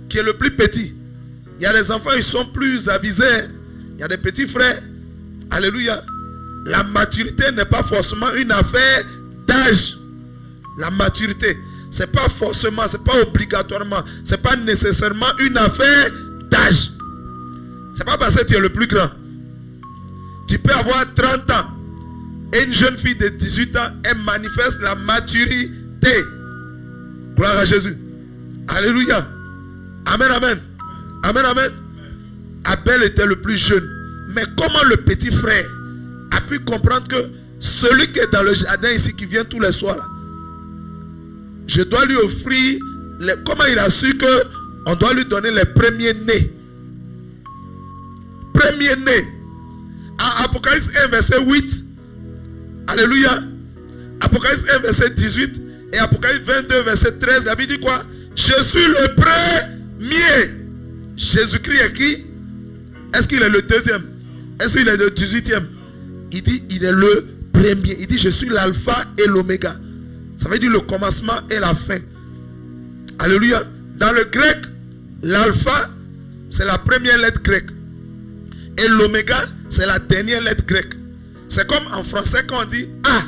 qui est le plus petit. Il y a des enfants, ils sont plus avisés. Il y a des petits frères. Alléluia. La maturité n'est pas forcément une affaire d'âge. La maturité, c'est pas forcément, c'est pas obligatoirement, c'est pas nécessairement une affaire d'âge. C'est pas parce que tu es le plus grand. Tu peux avoir 30 ans et une jeune fille de 18 ans, elle manifeste la maturité. Gloire à Jésus. Alléluia. Amen, amen. Amen, amen. Abel était le plus jeune. Mais comment le petit frère a pu comprendre que celui qui est dans le jardin ici, qui vient tous les soirs là, je dois lui offrir comment il a su que on doit lui donner les premiers-nés? Premier-né. À Apocalypse 1 verset 8. Alléluia. Apocalypse 1 verset 18 et Apocalypse 22 verset 13. La Bible dit quoi? Je suis le premier. Jésus-Christ est qui? Est-ce qu'il est le deuxième? Est-ce qu'il est le 18e? Il dit il est le premier. Il dit je suis l'alpha et l'oméga. Ça veut dire le commencement et la fin. Alléluia. Dans le grec, l'alpha c'est la première lettre grecque. Et l'oméga, c'est la dernière lettre grecque. C'est comme en français quand on dit A,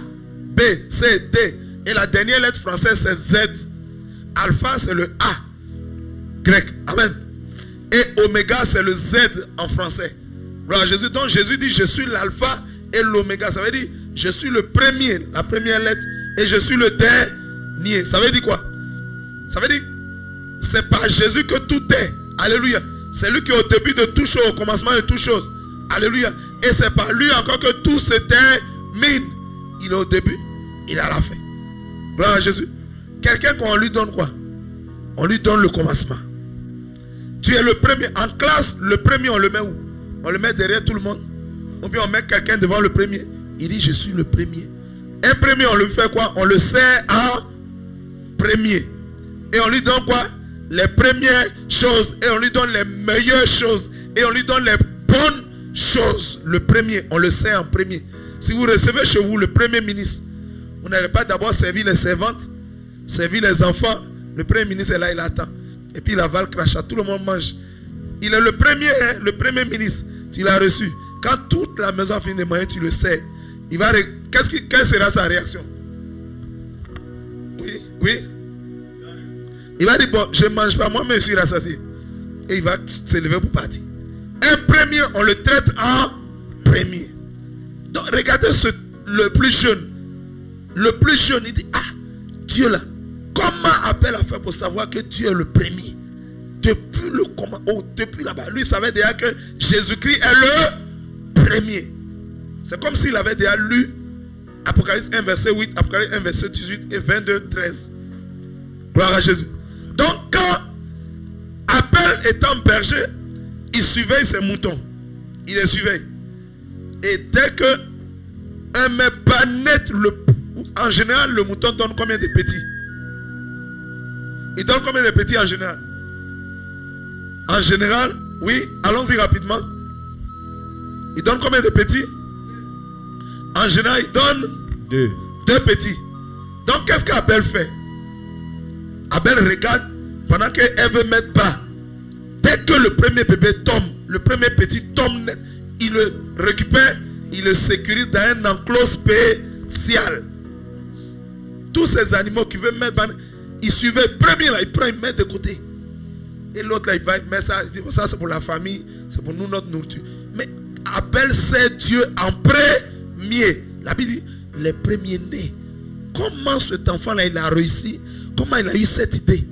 B, C, D. Et la dernière lettre française, c'est Z. Alpha, c'est le A grec. Amen. Et oméga, c'est le Z en français. Voilà, Jésus. Donc Jésus dit, je suis l'alpha et l'oméga. Ça veut dire, je suis le premier, la première lettre. Et je suis le dernier. Ça veut dire quoi? Ça veut dire, c'est par Jésus que tout est. Alléluia. C'est lui qui est au début de toute chose, au commencement de toute chose. Alléluia. Et c'est par lui encore que tout se termine. Il est au début, il est à la fin. Gloire à Jésus. Quelqu'un qu'on lui donne quoi? On lui donne le commencement. Tu es le premier. En classe, le premier, on le met où? On le met derrière tout le monde. Ou bien on met quelqu'un devant le premier. Il dit, je suis le premier. Un premier, on lui fait quoi? On le sert en premier. Et on lui donne quoi? Les premières choses. Et on lui donne les meilleures choses. Et on lui donne les bonnes choses. Le premier, on le sert en premier. Si vous recevez chez vous le premier ministre, vous n'allez pas d'abord servir les servantes, servir les enfants. Le premier ministre est là, il attend. Et puis il avale crachat, tout le monde mange. Il est le premier, hein, le premier ministre. Tu l'as reçu. Quand toute la maison a fini de manger, tu le sers. Il va, quelle sera sa réaction? Oui, oui. Il va dire, bon, je ne mange pas, moi, mais je suis rassasié. et il va s'élever pour partir. Un premier, on le traite en premier. Donc regardez le plus jeune. Le plus jeune, il dit, ah, Dieu là, comment Abel a fait pour savoir que Dieu est le premier? Depuis le comment, depuis là-bas, lui savait déjà que Jésus-Christ est le premier. C'est comme s'il avait déjà lu Apocalypse 1 verset 8, Apocalypse 1 verset 18 et 22, 13. Gloire à Jésus. Donc quand Abel étant berger, il surveille ses moutons. Il les surveille. Et dès que un mec bat net, en général, le mouton donne combien de petits? Il donne combien de petits en général? En général, oui, allons-y rapidement. Il donne combien de petits? En général, il donne deux petits. Donc, qu'est-ce qu'Abel fait? Abel regarde pendant qu'elle veut mettre bas. Dès que le premier bébé tombe, le premier petit tombe net, il le récupère, il le sécurise dans un enclos spécial. Tous ces animaux qui veulent mettre bas, il suivait le premier là, il prend, il met de côté. Et l'autre là, il va mettre ça, il dit, ça c'est pour la famille, c'est pour nous notre nourriture. Mais Abel sait Dieu en premier. La Bible dit, les premiers-nés. Comment cet enfant-là, il a réussi? Comment il a eu cette idée?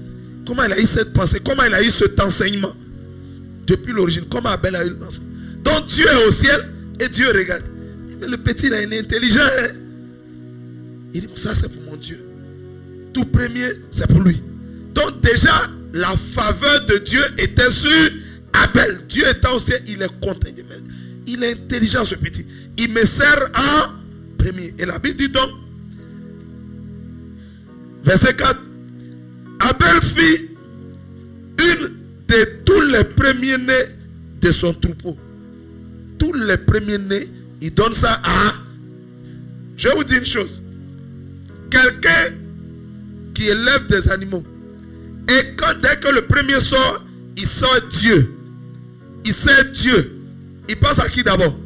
Comment il a eu cette pensée? Comment il a eu cet enseignement? Depuis l'origine, comment Abel a eu l'enseignement? Donc Dieu est au ciel et Dieu regarde. Mais le petit là, il est intelligent. Hein? Il dit, ça c'est pour mon Dieu. Tout premier, c'est pour lui. Donc déjà, la faveur de Dieu était sur Abel. Dieu étant au ciel, il est content. Il est intelligent ce petit. Il me sert en premier. Et la Bible dit donc, verset 4, Abel fit une de tous les premiers-nés de son troupeau. Tous les premiers-nés, il donne ça à... Je vais vous dire une chose. Quelqu'un qui élève des animaux, et dès que le premier sort, il sort Dieu. Il sert Dieu. Il pense à qui d'abord?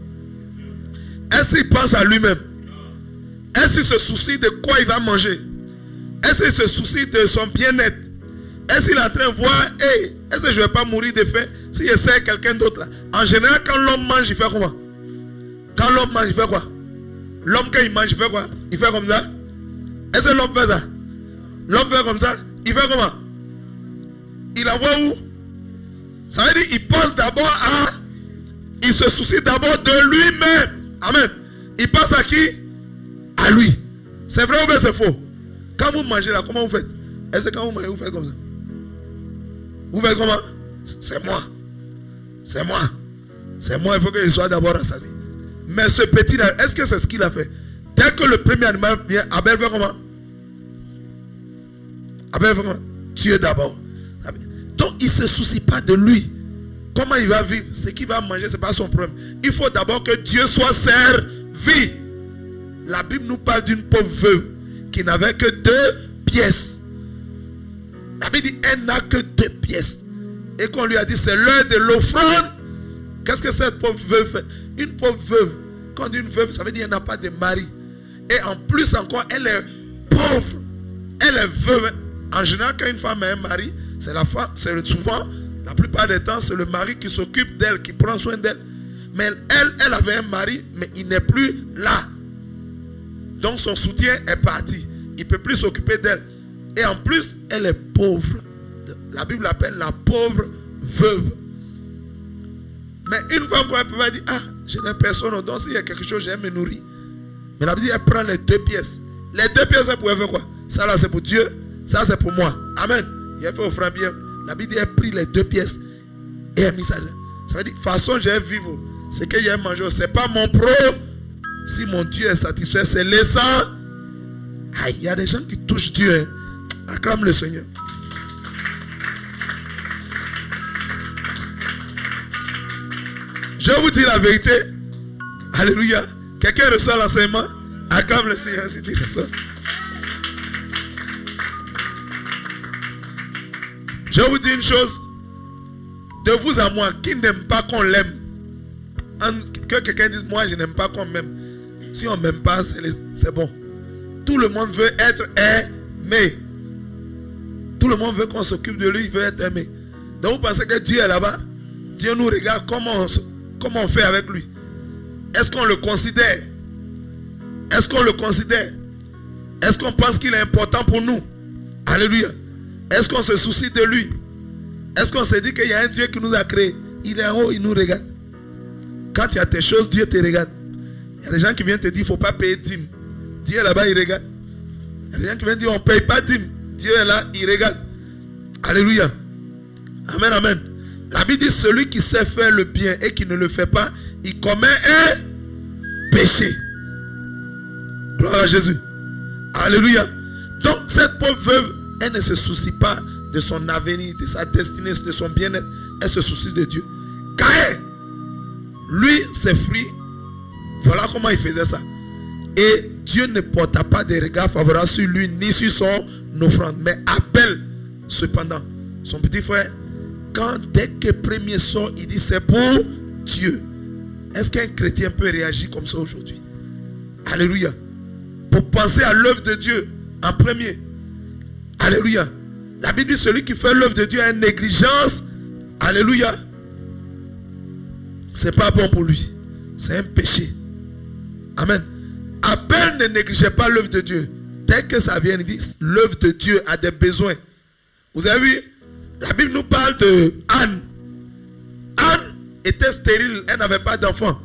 Est-ce qu'il pense à lui-même? Est-ce qu'il se soucie de quoi il va manger? Est-ce qu'il se soucie de son bien-être? Est-ce qu'il est en train de voir, hey, est-ce que je ne vais pas mourir de faim si je sers quelqu'un d'autre là? En général, quand l'homme mange, il fait comment? Quand l'homme mange, il fait quoi? L'homme, quand il mange, il fait quoi? Il fait comme ça? Est-ce que l'homme fait ça? L'homme fait comme ça? Il fait comment? Il envoie où? Ça veut dire qu'il pense d'abord à... Il se soucie d'abord de lui-même. Amen. Il pense à qui? À lui. C'est vrai ou bien c'est faux? Quand vous mangez là, comment vous faites? Est-ce que quand vous mangez, vous faites comme ça? Vous faites comment? C'est moi. C'est moi. C'est moi, il faut qu'il soit d'abord rassasié. Mais ce petit là, est-ce que c'est ce qu'il a fait? Dès que le premier animal vient, Abel fait comment? Abel fait comment? Dieu d'abord. Donc il ne se soucie pas de lui. Comment il va vivre? Ce qu'il va manger, ce n'est pas son problème. Il faut d'abord que Dieu soit servi. La Bible nous parle d'une pauvre veuve qui n'avait que 2 pièces. La Bible dit elle n'a que 2 pièces. Et qu'on lui a dit c'est l'heure de l'offrande. Qu'est-ce que cette pauvre veuve fait? Une pauvre veuve. Quand on dit une veuve, ça veut dire qu'elle n'a pas de mari. Et en plus encore, elle est pauvre. Elle est veuve. En général, quand une femme a un mari, c'est la femme, c'est souvent, la plupart des temps, c'est le mari qui s'occupe d'elle, qui prend soin d'elle. Mais elle avait un mari, mais il n'est plus là. Donc son soutien est parti. Il ne peut plus s'occuper d'elle. Et en plus, elle est pauvre. La Bible l'appelle la pauvre veuve. Mais une femme, elle peut pas dire, ah, je n'ai personne, donc s'il y a quelque chose, je vais me nourrir. Mais la Bible dit, elle prend les 2 pièces. Les 2 pièces, elle pouvait faire quoi? Ça là, c'est pour Dieu. Ça, c'est pour moi. Amen. Il a fait offrir bien. La Bible dit, elle a pris les 2 pièces et elle a mis ça là. Ça veut dire, façon, je vais vivre. C'est qu'il y a mangé. Ce n'est pas mon pro. Si mon Dieu est satisfait, c'est laissant. Aïe, il y a des gens qui touchent Dieu. Hein. Acclame le Seigneur. Je vous dis la vérité. Alléluia. Quelqu'un reçoit l'enseignement. Acclame le Seigneur si tu reçois. Je vous dis une chose. De vous à moi, qui n'aime pas qu'on l'aime? Que quelqu'un dise, moi je n'aime pas qu'on m'aime. Si on ne m'aime pas, c'est bon. Tout le monde veut être aimé. Tout le monde veut qu'on s'occupe de lui, il veut être aimé. Donc vous pensez que Dieu est là-bas? Dieu nous regarde, comment on fait avec lui? Est-ce qu'on le considère? Est-ce qu'on le considère? Est-ce qu'on pense qu'il est important pour nous? Alléluia. Est-ce qu'on se soucie de lui? Est-ce qu'on se dit qu'il y a un Dieu qui nous a créés? Il est en haut, il nous regarde. Quand il y a tes choses, Dieu te regarde. Il y a des gens qui viennent te dire, il ne faut pas payer dîme. Dieu est là-bas, il regarde. Il y a des gens qui viennent dire, on ne paye pas dîme. Dieu est là, il regarde. Alléluia. Amen, amen. La Bible dit, celui qui sait faire le bien et qui ne le fait pas, il commet un péché. Gloire à Jésus. Alléluia. Donc cette pauvre veuve, elle ne se soucie pas de son avenir, de sa destinée, de son bien-être. Elle se soucie de Dieu. Caïn, lui, ses fruits, voilà comment il faisait ça. Et Dieu ne porta pas de regard favorable sur lui, ni sur son offrande. Mais Abel, cependant, son petit frère, quand dès que le premier sort, il dit c'est pour Dieu. Est-ce qu'un chrétien peut réagir comme ça aujourd'hui? Alléluia. Pour penser à l'œuvre de Dieu en premier. Alléluia. La Bible dit celui qui fait l'œuvre de Dieu a une négligence. Alléluia. C'est pas bon pour lui. C'est un péché. Amen. Abel ne négligeait pas l'œuvre de Dieu. Dès que ça vient, il dit l'œuvre de Dieu a des besoins. Vous avez vu? La Bible nous parle de Anne. Anne était stérile. Elle n'avait pas d'enfant.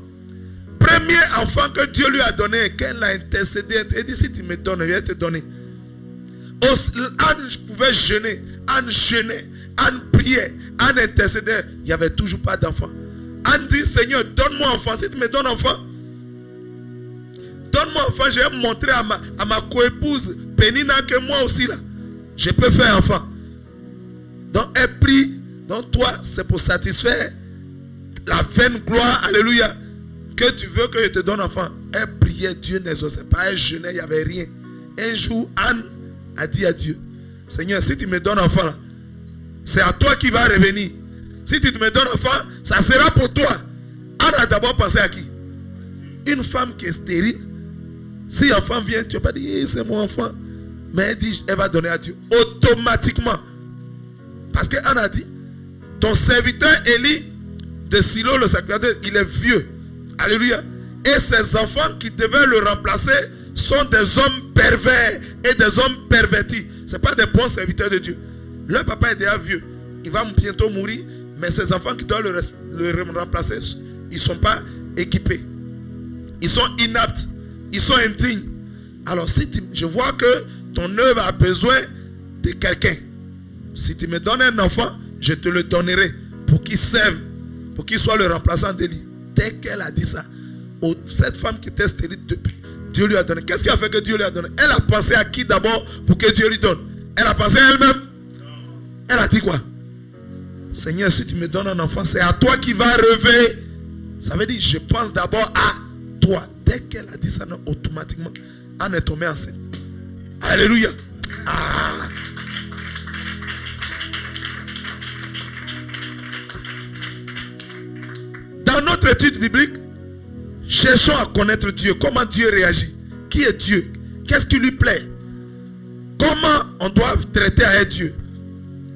Premier enfant que Dieu lui a donné, qu'elle a intercédé, elle dit si tu me donnes, je vais te donner. Anne pouvait jeûner. Anne jeûnait. Anne priait. Anne intercédait. Il n'y avait toujours pas d'enfant. Anne dit Seigneur, donne-moi enfant. Si tu me donnes enfant, donne-moi enfant. Je vais montrer à ma coépouse Pénina que moi aussi là, je peux faire enfant. Donc elle prie. Donc toi, c'est pour satisfaire la vaine gloire. Alléluia. Que tu veux que je te donne enfant. Elle priait, Dieu n'exauçait pas. Elle jeûnait, il n'y avait rien. Un jour, Anne a dit à Dieu, Seigneur, si tu me donnes enfant là, c'est à toi qui va revenir. Si tu me donnes enfant, ça sera pour toi. Anne a d'abord pensé à qui? Une femme qui est stérile. Si l'enfant vient, tu ne vas pas dire, c'est mon enfant. Mais elle dit, elle va donner à Dieu. Automatiquement. Parce que Anne a dit, ton serviteur Élie de Silo, le sacrificateur, il est vieux. Alléluia. Et ses enfants qui devaient le remplacer sont des hommes pervers et des hommes pervertis. Ce ne sont pas des bons serviteurs de Dieu. Leur papa est déjà vieux. Il va bientôt mourir. Mais ses enfants qui doivent le remplacer, ils ne sont pas équipés. Ils sont inaptes. Ils sont indignes. Alors si je vois que ton œuvre a besoin de quelqu'un. Si tu me donnes un enfant, je te le donnerai pour qu'il serve, pour qu'il soit le remplaçant d'Élie. Dès qu'elle a dit ça, cette femme qui était stérile depuis, Dieu lui a donné. Qu'est-ce qui a fait que Dieu lui a donné? Elle a pensé à qui d'abord pour que Dieu lui donne? Elle a pensé à elle-même. Elle a dit quoi? Seigneur, si tu me donnes un enfant, c'est à toi qui va relever. Ça veut dire, je pense d'abord à toi. Dès qu'elle a dit ça, non, automatiquement, Anne est tombée enceinte. Alléluia. Ah. Dans notre étude biblique, cherchons à connaître Dieu. Comment Dieu réagit? Qui est Dieu? Qu'est-ce qui lui plaît? Comment on doit traiter avec Dieu?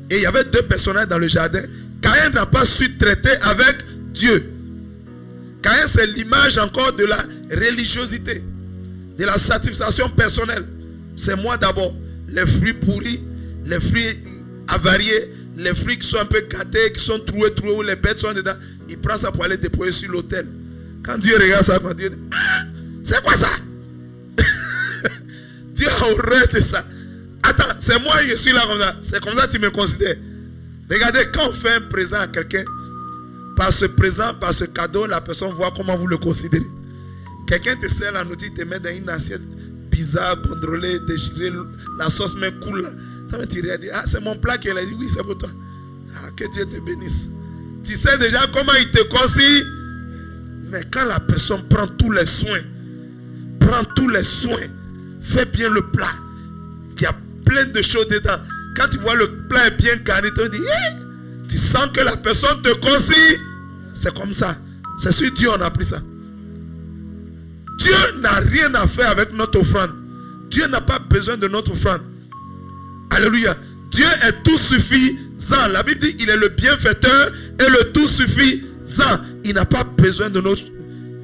Et il y avait deux personnages dans le jardin. Caïn n'a pas su traiter avec Dieu. Caïn, c'est l'image encore de la religiosité, de la satisfaction personnelle. C'est moi d'abord. Les fruits pourris, les fruits avariés, les fruits qui sont un peu gâtés, qui sont troués, où les bêtes sont dedans. Il prend ça pour aller déployer sur l'autel. Quand Dieu regarde ça, quand Dieu dit, c'est quoi ça? Dieu a horreur de ça. Attends, c'est moi, je suis là comme ça. C'est comme ça que tu me considères. Regardez, quand on fait un présent à quelqu'un, par ce présent, par ce cadeau, la personne voit comment vous le considérez. Quelqu'un te sert la nourriture, te met dans une assiette bizarre, contrôlée, déchirée, la sauce même coule. Ça me tirer, dit, ah, c'est mon plat qu'elle a dit, oui, c'est pour toi. Ah, que Dieu te bénisse. Tu sais déjà comment il te considère. Mais quand la personne prend tous les soins, fait bien le plat, il y a plein de choses dedans. Quand tu vois le plat est bien garni, tu dis, tu sens que la personne te considère. C'est comme ça. C'est sur Dieu on a pris ça. Dieu n'a rien à faire avec notre offrande. Dieu n'a pas besoin de notre offrande. Alléluia. Dieu est tout suffisant La Bible dit il est le bienfaiteur et le tout suffisant. Il n'a pas besoin de notre...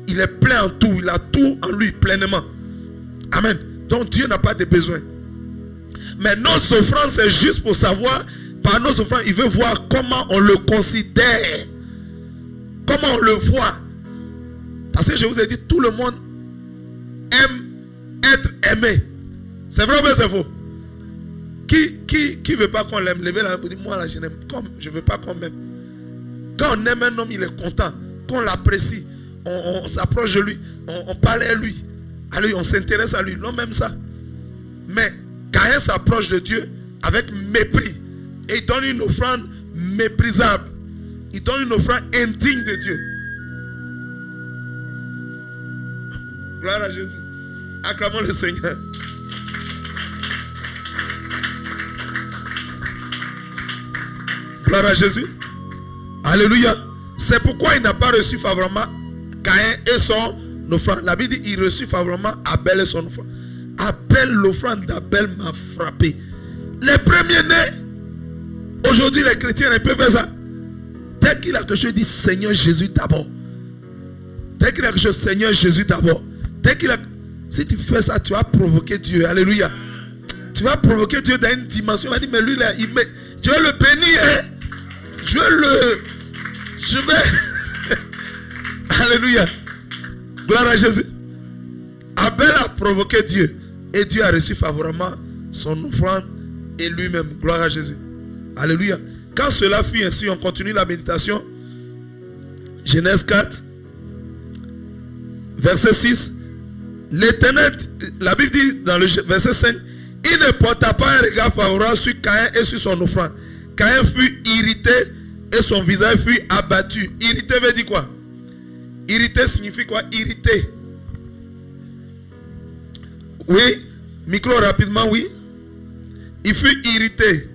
Il est plein en tout. Il a tout en lui pleinement. Amen. Donc Dieu n'a pas de besoin. Mais nos offrandes, c'est juste pour savoir, par nos offrandes, il veut voir comment on le considère. Comment on le voit. Parce que je vous ai dit, tout le monde aime être aimé. C'est vrai ou bien c'est faux? Qui veut pas qu'on l'aime? Levez la main pour dire, moi là je n'aime pas, je veux pas qu'on m'aime. Quand on aime un homme, il est content. Qu'on l'apprécie, on s'approche de lui, on parle à lui, on s'intéresse à lui. L'homme aime ça. Mais Caïn s'approche de Dieu avec mépris. Et il donne une offrande méprisable. Il donne une offrande indigne de Dieu. Gloire à Jésus. Acclamons le Seigneur. Gloire à Jésus. Alléluia. C'est pourquoi il n'a pas reçu favorablement Caïn et son offrande. La Bible dit il reçut favorablement Abel et son offrande. Abel, l'offrande d'Abel m'a frappé. Les premiers-nés, aujourd'hui les chrétiens ne peuvent pas faire ça. Dès qu'il a quelque chose, il dit Seigneur Jésus d'abord. Dès qu'il a quelque chose, Seigneur Jésus d'abord. Dès qu'il a... Si tu fais ça, tu vas provoquer Dieu. Alléluia. Tu vas provoquer Dieu dans une dimension. Il va dire, mais lui là, je vais le bénir. Hein? Je vais... Alléluia. Gloire à Jésus. Abel a provoqué Dieu. Et Dieu a reçu favorablement son offrande et lui-même. Gloire à Jésus. Alléluia. Quand cela fut ainsi, on continue la méditation. Genèse 4, verset 6. L'Éternel, la Bible dit dans le verset 5, il ne porta pas un regard favorable sur Caïn et sur son offrande. Caïn fut irrité et son visage fut abattu. Irrité veut dire quoi? Irrité signifie quoi? Irrité. Oui, micro rapidement, oui. Il fut irrité.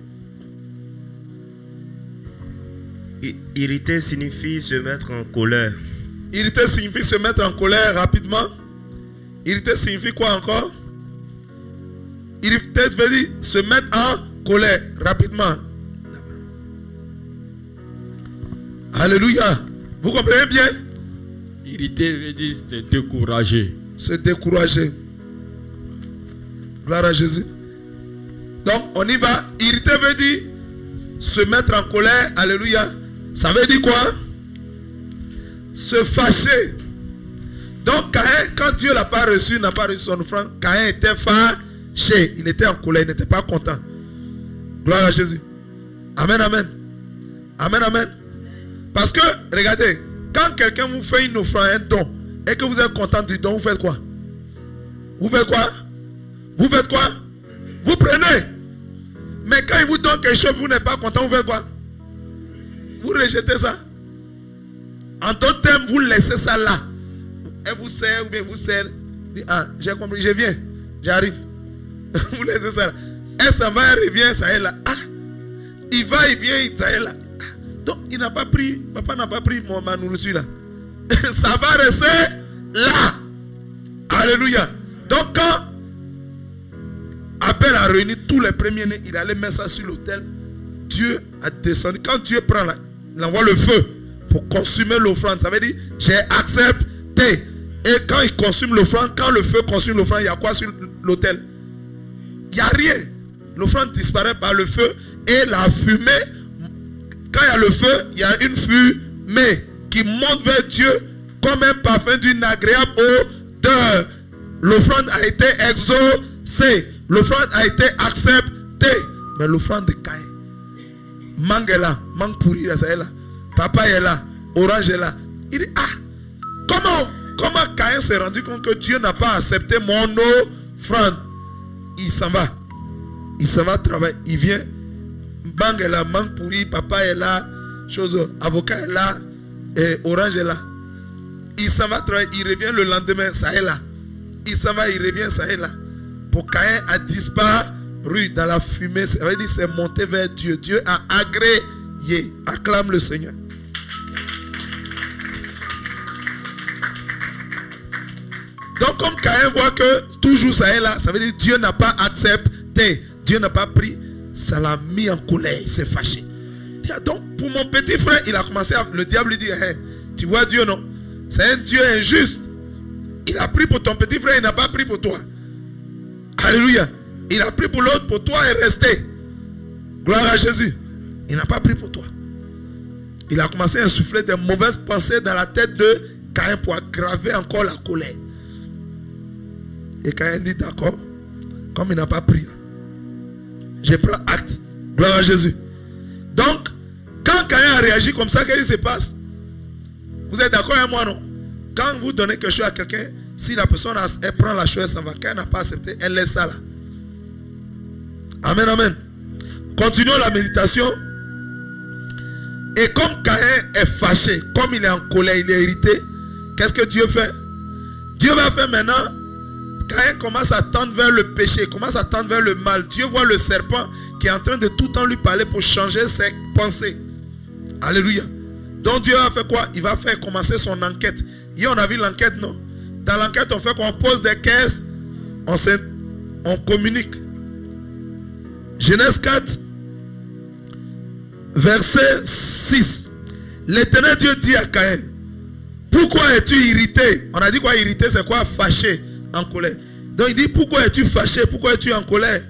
Irrité signifie se mettre en colère. Irrité signifie se mettre en colère rapidement. Irrité signifie quoi encore? Irrité veut dire se mettre en colère rapidement. Alléluia. Vous comprenez bien? Irrité veut dire se décourager. Se décourager. Gloire à Jésus. Donc on y va. Irrité veut dire se mettre en colère. Alléluia. Ça veut dire quoi? Se fâcher. Donc Caïn, quand Dieu n'a pas reçu son offrande, Caïn était fâché. Il était en colère, il n'était pas content. Gloire à Jésus. Amen, amen. Amen, amen. Parce que, regardez, quand quelqu'un vous fait une offrande, un don, et que vous êtes content du don, vous faites quoi? Vous faites quoi? Vous faites quoi? Vous prenez. Mais quand il vous donne quelque chose, vous n'êtes pas content, vous faites quoi? Vous rejetez ça. En d'autres termes, vous laissez ça là. Elle vous sert ou bien vous sert. Ah, j'ai compris, je viens, j'arrive. Vous laissez ça là. Elle s'en va, elle revient, ça est là. Ah, il va, il vient, ça est là. Ah, donc, il n'a pas pris, papa n'a pas pris ma nourriture là. Ça va rester là. Alléluia. Donc, quand Abel a réuni tous les premiers-nés, il allait mettre ça sur l'autel. Dieu a descendu. Quand Dieu prend là, il envoie le feu pour consumer l'offrande. Ça veut dire, j'ai accepté. Et quand il consume l'offrande, quand le feu consume l'offrande, il y a quoi sur l'autel? Il n'y a rien. L'offrande disparaît par le feu. Et la fumée, quand il y a le feu, il y a une fumée qui monte vers Dieu comme un parfum d'une agréable odeur. L'offrande a été exaucée. L'offrande a été acceptée. Mais l'offrande de Caïn, mangue est là, mangue pourri ça est là, papa est là, orange est là. Il dit, ah, comment Caïn s'est rendu compte que Dieu n'a pas accepté mon offrande? Il s'en va. Il s'en va travailler. Il vient. Mangue est là, mangue pourri, papa est là, avocat est là, et orange est là. Il s'en va travailler. Il revient le lendemain, ça est là. Il s'en va, il revient, ça est là. Pour Caïn a disparu dans la fumée. Ça veut dire c'est monté vers Dieu. Dieu a agréé. Acclame le Seigneur. Donc comme Caïn voit que toujours ça est là, ça veut dire Dieu n'a pas accepté. Dieu n'a pas pris. Ça l'a mis en colère. Il s'est fâché. Donc, pour mon petit frère, il a commencé à... Le diable lui dit, hey, tu vois Dieu, non? C'est un Dieu injuste. Il a pris pour ton petit frère, il n'a pas pris pour toi. Alléluia. Il a pris pour l'autre, pour toi est resté. Gloire à Jésus. Il n'a pas pris pour toi. Il a commencé à insuffler des mauvaises pensées dans la tête de Caïn pour aggraver encore la colère. Et Caïn dit d'accord, comme il n'a pas pris, je prends acte. Gloire à Jésus. Donc, quand Caïn a réagi comme ça, qu'est-ce qui se passe? Vous êtes d'accord avec moi, non? Quand vous donnez quelque chose à quelqu'un, si la personne elle prend la chose, elle s'en va. Quand elle n'a pas accepté, elle laisse ça là. Amen, amen. Continuons la méditation. Et comme Caïn est fâché, comme il est en colère, il est irrité, qu'est-ce que Dieu fait? Dieu va faire maintenant. Caïn commence à tendre vers le péché, commence à tendre vers le mal. Dieu voit le serpent qui est en train de tout le temps lui parler pour changer ses pensées. Alléluia. Donc Dieu va faire quoi? Il va faire commencer son enquête. Hier on a vu l'enquête, non? Dans l'enquête on fait quoi? On pose des caisses, on communique. Genèse 4, verset 6. L'Éternel Dieu dit à Caïn, pourquoi es-tu irrité? On a dit quoi? Irrité, c'est quoi? Fâché, en colère. Donc il dit, pourquoi es-tu fâché? Pourquoi es-tu en colère?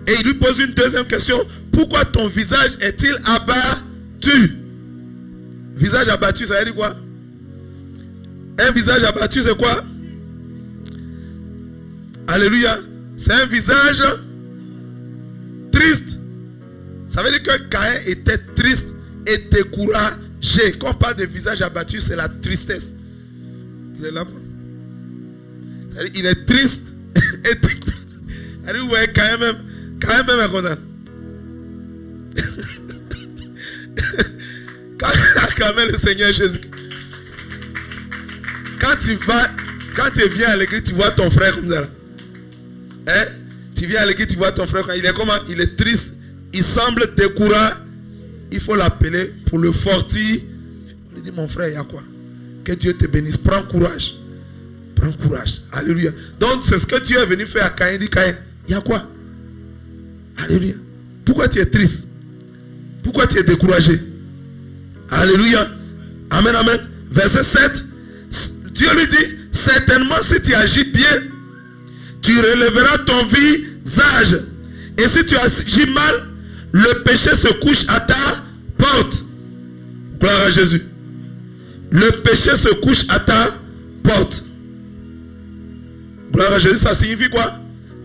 Et il lui pose une deuxième question. Pourquoi ton visage est-il abattu? Visage abattu, ça veut dire quoi? Un visage abattu, c'est quoi? Alléluia. C'est un visage triste. Ça veut dire que Caïn était triste et découragé. Quand on parle de visage abattu, c'est la tristesse. Il est là-bas. Il est triste et découragé. Vous voyez Caïn même est comme ça. Quand même le Seigneur Jésus. Quand tu viens à l'église, tu vois ton frère comme ça. Hein? Tu viens à l'église, tu vois ton frère. Il est comment? Il est triste. Il semble découragé. Il faut l'appeler pour le fortir. On lui dit, mon frère, il y a quoi? Que Dieu te bénisse. Prends courage. Prends courage. Alléluia. Donc, c'est ce que Dieu est venu faire à Caïn. Il dit, Caïn, il y a quoi? Alléluia. Pourquoi tu es triste? Pourquoi tu es découragé? Alléluia. Amen, amen. Verset 7. Dieu lui dit, certainement si tu agis bien, tu relèveras ton visage. Et si tu agis mal, le péché se couche à ta porte. Gloire à Jésus. Le péché se couche à ta porte. Gloire à Jésus, ça signifie quoi?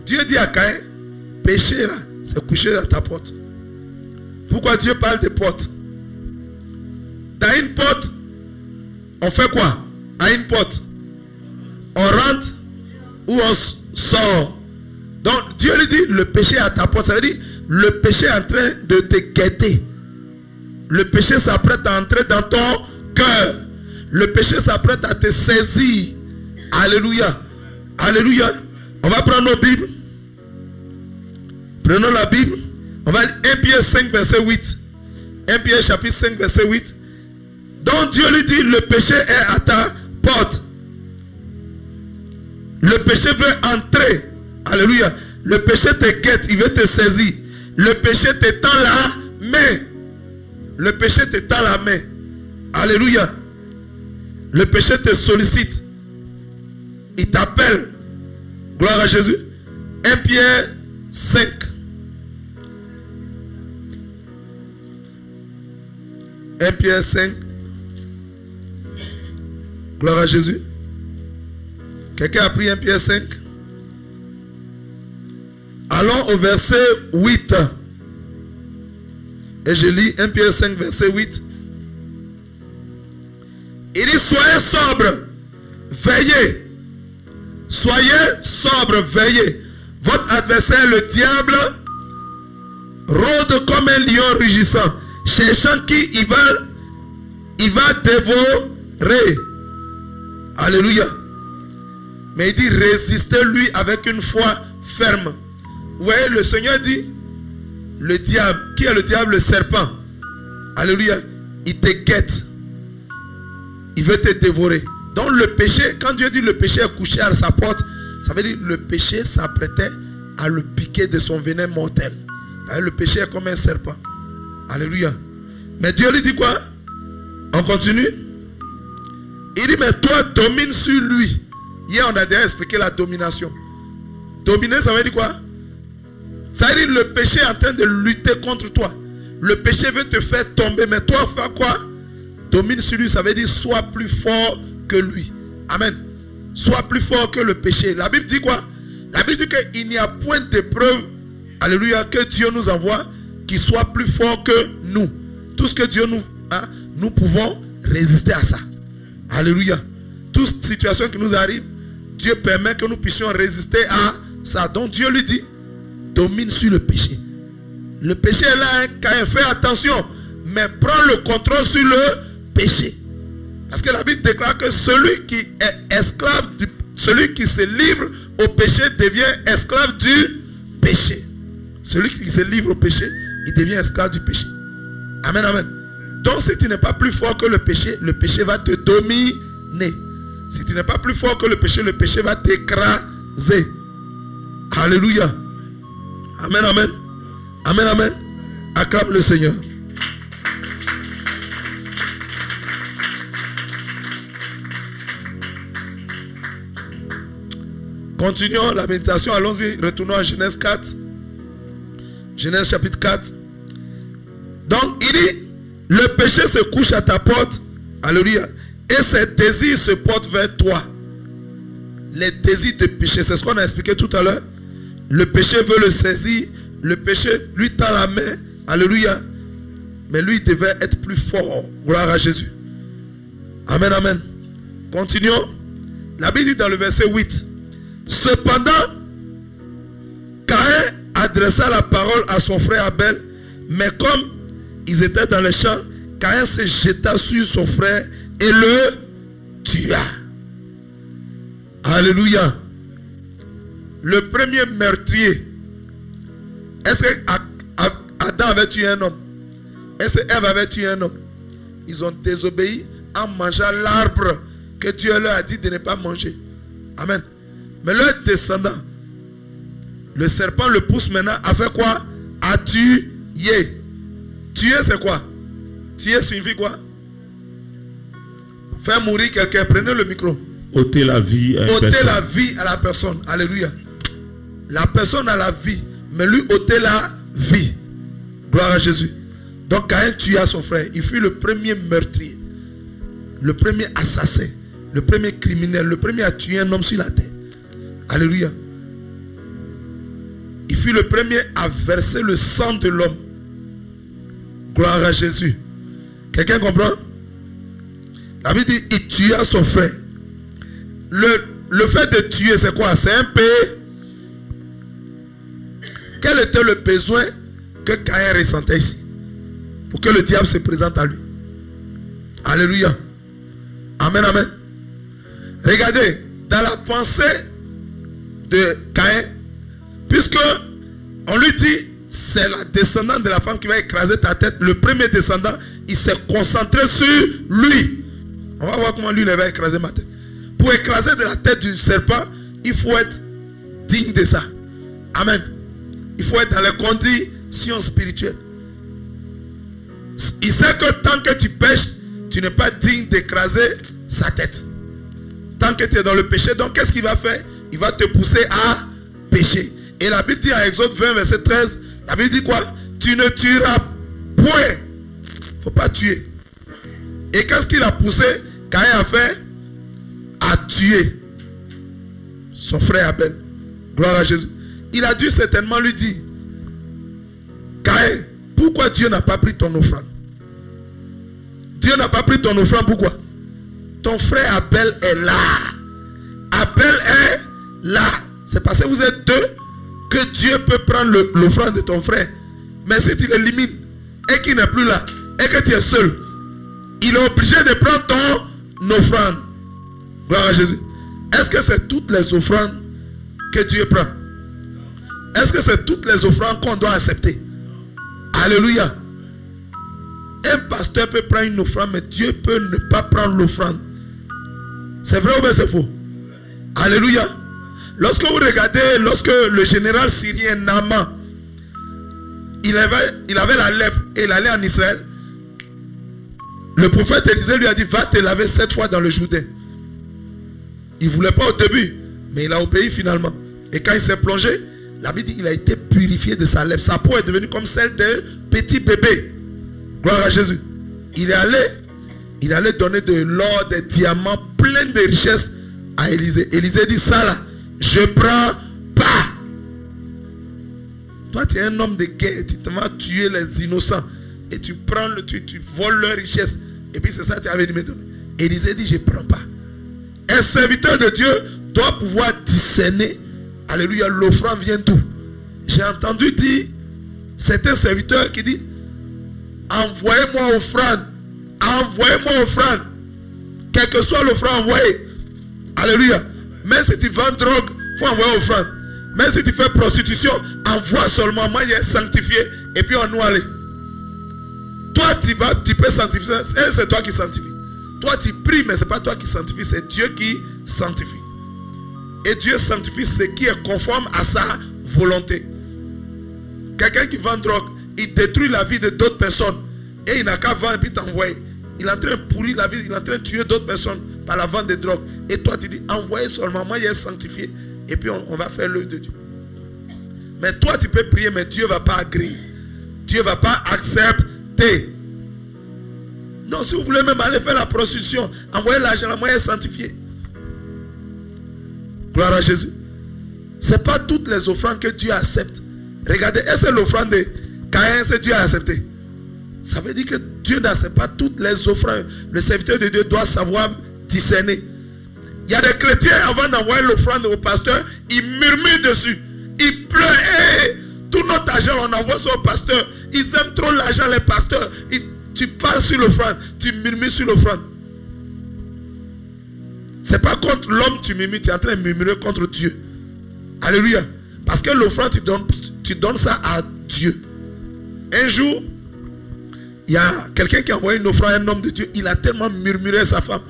Dieu dit à Caïn, péché là, c'est couché à ta porte. Pourquoi Dieu parle de porte? Dans une porte, on fait quoi? À une porte, on rentre ou on sort. Donc Dieu lui dit, le péché est à ta porte. Ça veut dire, le péché est en train de te guetter. Le péché s'apprête à entrer dans ton cœur. Le péché s'apprête à te saisir. Alléluia. Alléluia. On va prendre nos Bibles. Prenons la Bible. On va lire 1 Pierre 5 verset 8. 1 Pierre chapitre 5 verset 8. Donc Dieu lui dit, le péché est à ta porte. Le péché veut entrer. Alléluia. Le péché te guette, il veut te saisir. Le péché te tend la main. Le péché te tend la main. Alléluia. Le péché te sollicite. Il t'appelle. Gloire à Jésus. 1 Pierre 5. Un Pierre 5. Gloire à Jésus. Quelqu'un a pris 1 Pierre 5. Allons au verset 8. Et je lis 1 Pierre 5 verset 8. Il dit, soyez sobres, veillez. Soyez sobres, veillez. Votre adversaire, le diable, rôde comme un lion rugissant, cherchant qui il va dévorer. Alléluia. Mais il dit, résistez-lui avec une foi ferme. Vous voyez, le Seigneur dit, le diable, qui est le diable? Le serpent. Alléluia. Il te guette. Il veut te dévorer. Donc le péché, quand Dieu dit le péché est couché à sa porte, ça veut dire le péché s'apprêtait à le piquer de son venin mortel. Le péché est comme un serpent. Alléluia. Mais Dieu lui dit quoi? On continue. Il dit, mais toi, domine sur lui. Hier, on a déjà expliqué la domination. Dominer, ça veut dire quoi? Ça veut dire le péché est en train de lutter contre toi. Le péché veut te faire tomber, mais toi, fais quoi? Domine sur lui, ça veut dire sois plus fort que lui. Amen. Sois plus fort que le péché. La Bible dit quoi? La Bible dit qu'il n'y a point d'épreuve, alléluia, que Dieu nous envoie qui soit plus fort que nous. Tout ce que Dieu nous pouvons résister à ça. Alléluia. Toute situation qui nous arrive, Dieu permet que nous puissions résister à ça. Donc Dieu lui dit, domine sur le péché. Le péché est là, Caïn, fais attention, mais prends le contrôle sur le péché. Parce que la Bible déclare que celui qui est esclave, celui qui se livre au péché devient esclave du péché. Celui qui se livre au péché, il devient esclave du péché. Amen, amen. Donc si tu n'es pas plus fort que le péché va te dominer. Si tu n'es pas plus fort que le péché va t'écraser. Alléluia. Amen, amen. Amen, amen. Acclame le Seigneur. Continuons la méditation. Allons-y. Retournons à Genèse 4. Genèse chapitre 4. Donc, il dit, le péché se couche à ta porte. Alléluia. Et ses désirs se portent vers toi. Les désirs de péché. C'est ce qu'on a expliqué tout à l'heure. Le péché veut le saisir. Le péché lui tend la main. Alléluia. Mais lui devait être plus fort. Gloire à Jésus. Amen, amen. Continuons. La Bible dit dans le verset 8. Cependant, Caïn adressa la parole à son frère Abel. Mais comme ils étaient dans les champs, Caïn se jeta sur son frère et le tua. Alléluia. Le premier meurtrier. Est-ce que Adam avait tué un homme? Est-ce que Ève avait tué un homme? Ils ont désobéi en mangeant l'arbre que Dieu leur a dit de ne pas manger. Amen. Mais leur descendant, le serpent le pousse maintenant à faire quoi? À tuer. Tuer c'est quoi? Tuer signifie quoi? Faire mourir quelqu'un. Prenez le micro. Ôter la vie à une personne. Ôter la vie à la personne. Alléluia. La personne a la vie, mais lui ôter la vie. Gloire à Jésus. Donc Caïn tua son frère. Il fut le premier meurtrier, le premier assassin, le premier criminel, le premier à tuer un homme sur la terre. Alléluia. Il fut le premier à verser le sang de l'homme. Gloire à Jésus. Quelqu'un comprend? La Bible dit, il tua son frère. Le fait de tuer, c'est quoi? C'est un péché. Quel était le besoin que Caïn ressentait ici pour que le diable se présente à lui? Alléluia. Amen, amen. Regardez, dans la pensée de Caïn, puisque on lui dit, c'est la descendante de la femme qui va écraser ta tête. Le premier descendant, il s'est concentré sur lui. On va voir comment lui, il va écraser ma tête. Pour écraser de la tête du serpent, il faut être digne de ça. Amen. Il faut être dans les conditions spirituelles. Il sait que tant que tu pêches, tu n'es pas digne d'écraser sa tête. Tant que tu es dans le péché, donc qu'est-ce qu'il va faire? Il va te pousser à pécher. Et la Bible dit à Exode 20, verset 13, la Bible dit quoi? Tu ne tueras point. Il ne faut pas tuer. Et qu'est-ce qu'il a poussé Caïn a fait? À tuer son frère Abel. Gloire à Jésus. Il a dû certainement lui dire, Caïn, pourquoi Dieu n'a pas pris ton offrande? Dieu n'a pas pris ton offrande, pourquoi? Ton frère Abel est là. Abel est là. C'est parce que vous êtes deux que Dieu peut prendre l'offrande de ton frère. Mais si tu l'élimines et qu'il n'est plus là et que tu es seul, il est obligé de prendre ton offrande. Gloire à Jésus. Est-ce que c'est toutes les offrandes que Dieu prend? Est-ce que c'est toutes les offrandes qu'on doit accepter? Alléluia. Un pasteur peut prendre une offrande, mais Dieu peut ne pas prendre l'offrande. C'est vrai ou bien c'est faux? Alléluia. Lorsque vous regardez, lorsque le général syrien Naaman, il avait la lèpre et il allait en Israël, Le prophète Élisée lui a dit, va te laver 7 fois dans le Jourdain. Il ne voulait pas au début, mais il a obéi finalement. Et quand il s'est plongé, la Bible dit qu'il a été purifié de sa lèpre. Sa peau est devenue comme celle d'un petit bébé. Gloire à Jésus. Il est allé donner de l'or, des diamants, plein de richesses à Élisée. Élisée dit, ça là, je prends pas. Toi, tu es un homme de guerre, tu vas tuer les innocents. Et tu prends tu voles leurs richesses. Et puis c'est ça que tu as venu me donner. Élisée dit, je ne prends pas. Un serviteur de Dieu doit pouvoir discerner. Alléluia, l'offrande vient d'où? J'ai entendu dire, c'est un serviteur qui dit, envoyez-moi offrande. Envoyez-moi offrande. Quel que soit l'offrande envoyée. Alléluia. Même si tu vends drogue, il faut envoyer offrande. Même si tu fais prostitution, envoie seulement. Moi, il est sanctifié. Et puis on nous allait. Toi, tu peux sanctifier. C'est toi qui sanctifie. Toi, tu pries, mais ce n'est pas toi qui sanctifie. C'est Dieu qui sanctifie. Et Dieu sanctifie ce qui est conforme à sa volonté. Quelqu'un qui vend drogue, il détruit la vie de d'autres personnes. Et il n'a qu'à vendre et puis t'envoyer. Il est en train de pourrir la vie, il est en train de tuer d'autres personnes par la vente de drogue. Et toi, tu dis, envoyez seulement, moi, il est sanctifié. Et puis, on va faire l'œuvre de Dieu. Mais toi, tu peux prier, mais Dieu ne va pas agréer. Dieu ne va pas accepter. Non, si vous voulez même aller faire la prostitution, envoyez l'argent, moi, il est sanctifié. Gloire à Jésus. Ce n'est pas toutes les offrandes que Dieu accepte. Regardez, est-ce que l'offrande de Caïn, c'est Dieu a accepté? Ça veut dire que Dieu n'accepte pas toutes les offrandes. Le serviteur de Dieu doit savoir discerner. Il y a des chrétiens, avant d'envoyer l'offrande au pasteur, ils murmurent dessus. Ils pleurent. Hey, tout notre argent, on envoie ça au pasteur. Ils aiment trop l'argent, les pasteurs. Tu parles sur l'offrande. Tu murmures sur l'offrande. Ce n'est pas contre l'homme tu murmures. Tu es en train de murmurer contre Dieu. Alléluia. Parce que l'offrande, tu donnes ça à Dieu. Un jour, il y a quelqu'un qui a envoyé une offrande à un homme de Dieu. Il a tellement murmuré à sa femme.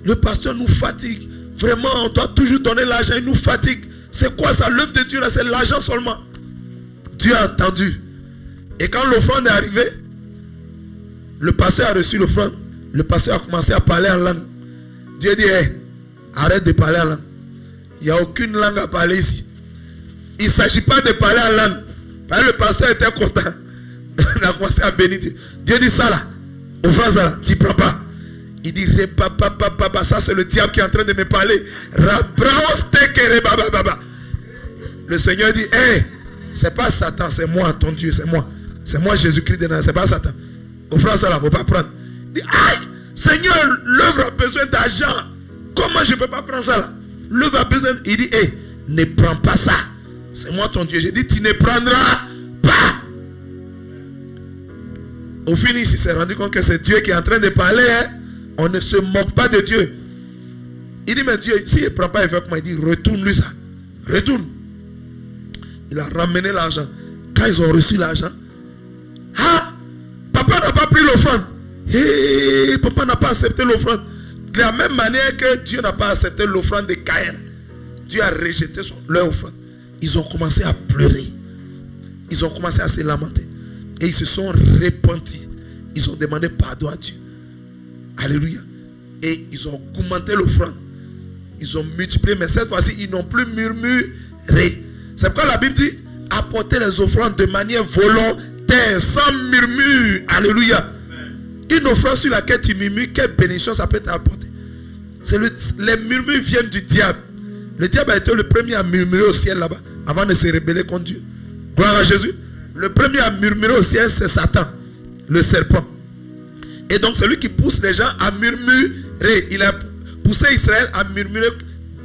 Le pasteur nous fatigue. Vraiment, on doit toujours donner l'argent. Il nous fatigue. C'est quoi ça? L'œuvre de Dieu là? C'est l'argent seulement. Dieu a entendu. Et quand l'offrande est arrivée, le pasteur a reçu l'offrande. Le pasteur a commencé à parler en langue. Dieu dit, hey, arrête de parler en langue. Il n'y a aucune langue à parler ici. Il ne s'agit pas de parler en langue. Parce que le pasteur était content. Il a commencé à bénir Dieu. Dieu dit ça là. Offrande ça là. Tu ne prends pas. Il dit, ça c'est le diable qui est en train de me parler. Le Seigneur dit, hey, c'est pas Satan, c'est moi, ton Dieu, c'est moi. C'est moi Jésus-Christ de Nazareth, c'est pas Satan. Offrande ça là, il ne faut pas prendre. Il dit, aïe, Seigneur, l'œuvre a besoin d'argent. Comment je ne peux pas prendre ça là? L'œuvre a besoin. Il dit, hey, ne prends pas ça. C'est moi ton Dieu. J'ai dit, tu ne prendras pas. Au fini, il s'est rendu compte que c'est Dieu qui est en train de parler. Hein? On ne se moque pas de Dieu. Il dit, mais Dieu, s'il ne prend pas, il fait comment? Il dit, retourne-lui ça. Retourne. Il a ramené l'argent. Quand ils ont reçu l'argent, ah, papa n'a pas pris l'offrande. Hey, papa n'a pas accepté l'offrande. De la même manière que Dieu n'a pas accepté l'offrande de Caïn. Dieu a rejeté leur offrande. Ils ont commencé à pleurer. Ils ont commencé à se lamenter. Et ils se sont repentis. Ils ont demandé pardon à Dieu. Alléluia. Et ils ont augmenté l'offrande. Ils ont multiplié. Mais cette fois-ci, ils n'ont plus murmuré. C'est pourquoi la Bible dit, apportez les offrandes de manière volontaire, sans murmure. Alléluia. Une offrande sur laquelle tu murmures, quelle bénédiction ça peut t'apporter? Les murmures viennent du diable. Le diable a été le premier à murmurer au ciel là-bas, avant de se rebeller contre Dieu. Gloire à Jésus. Le premier à murmurer au ciel, c'est Satan, le serpent. Et donc, c'est lui qui pousse les gens à murmurer. Il a poussé Israël à murmurer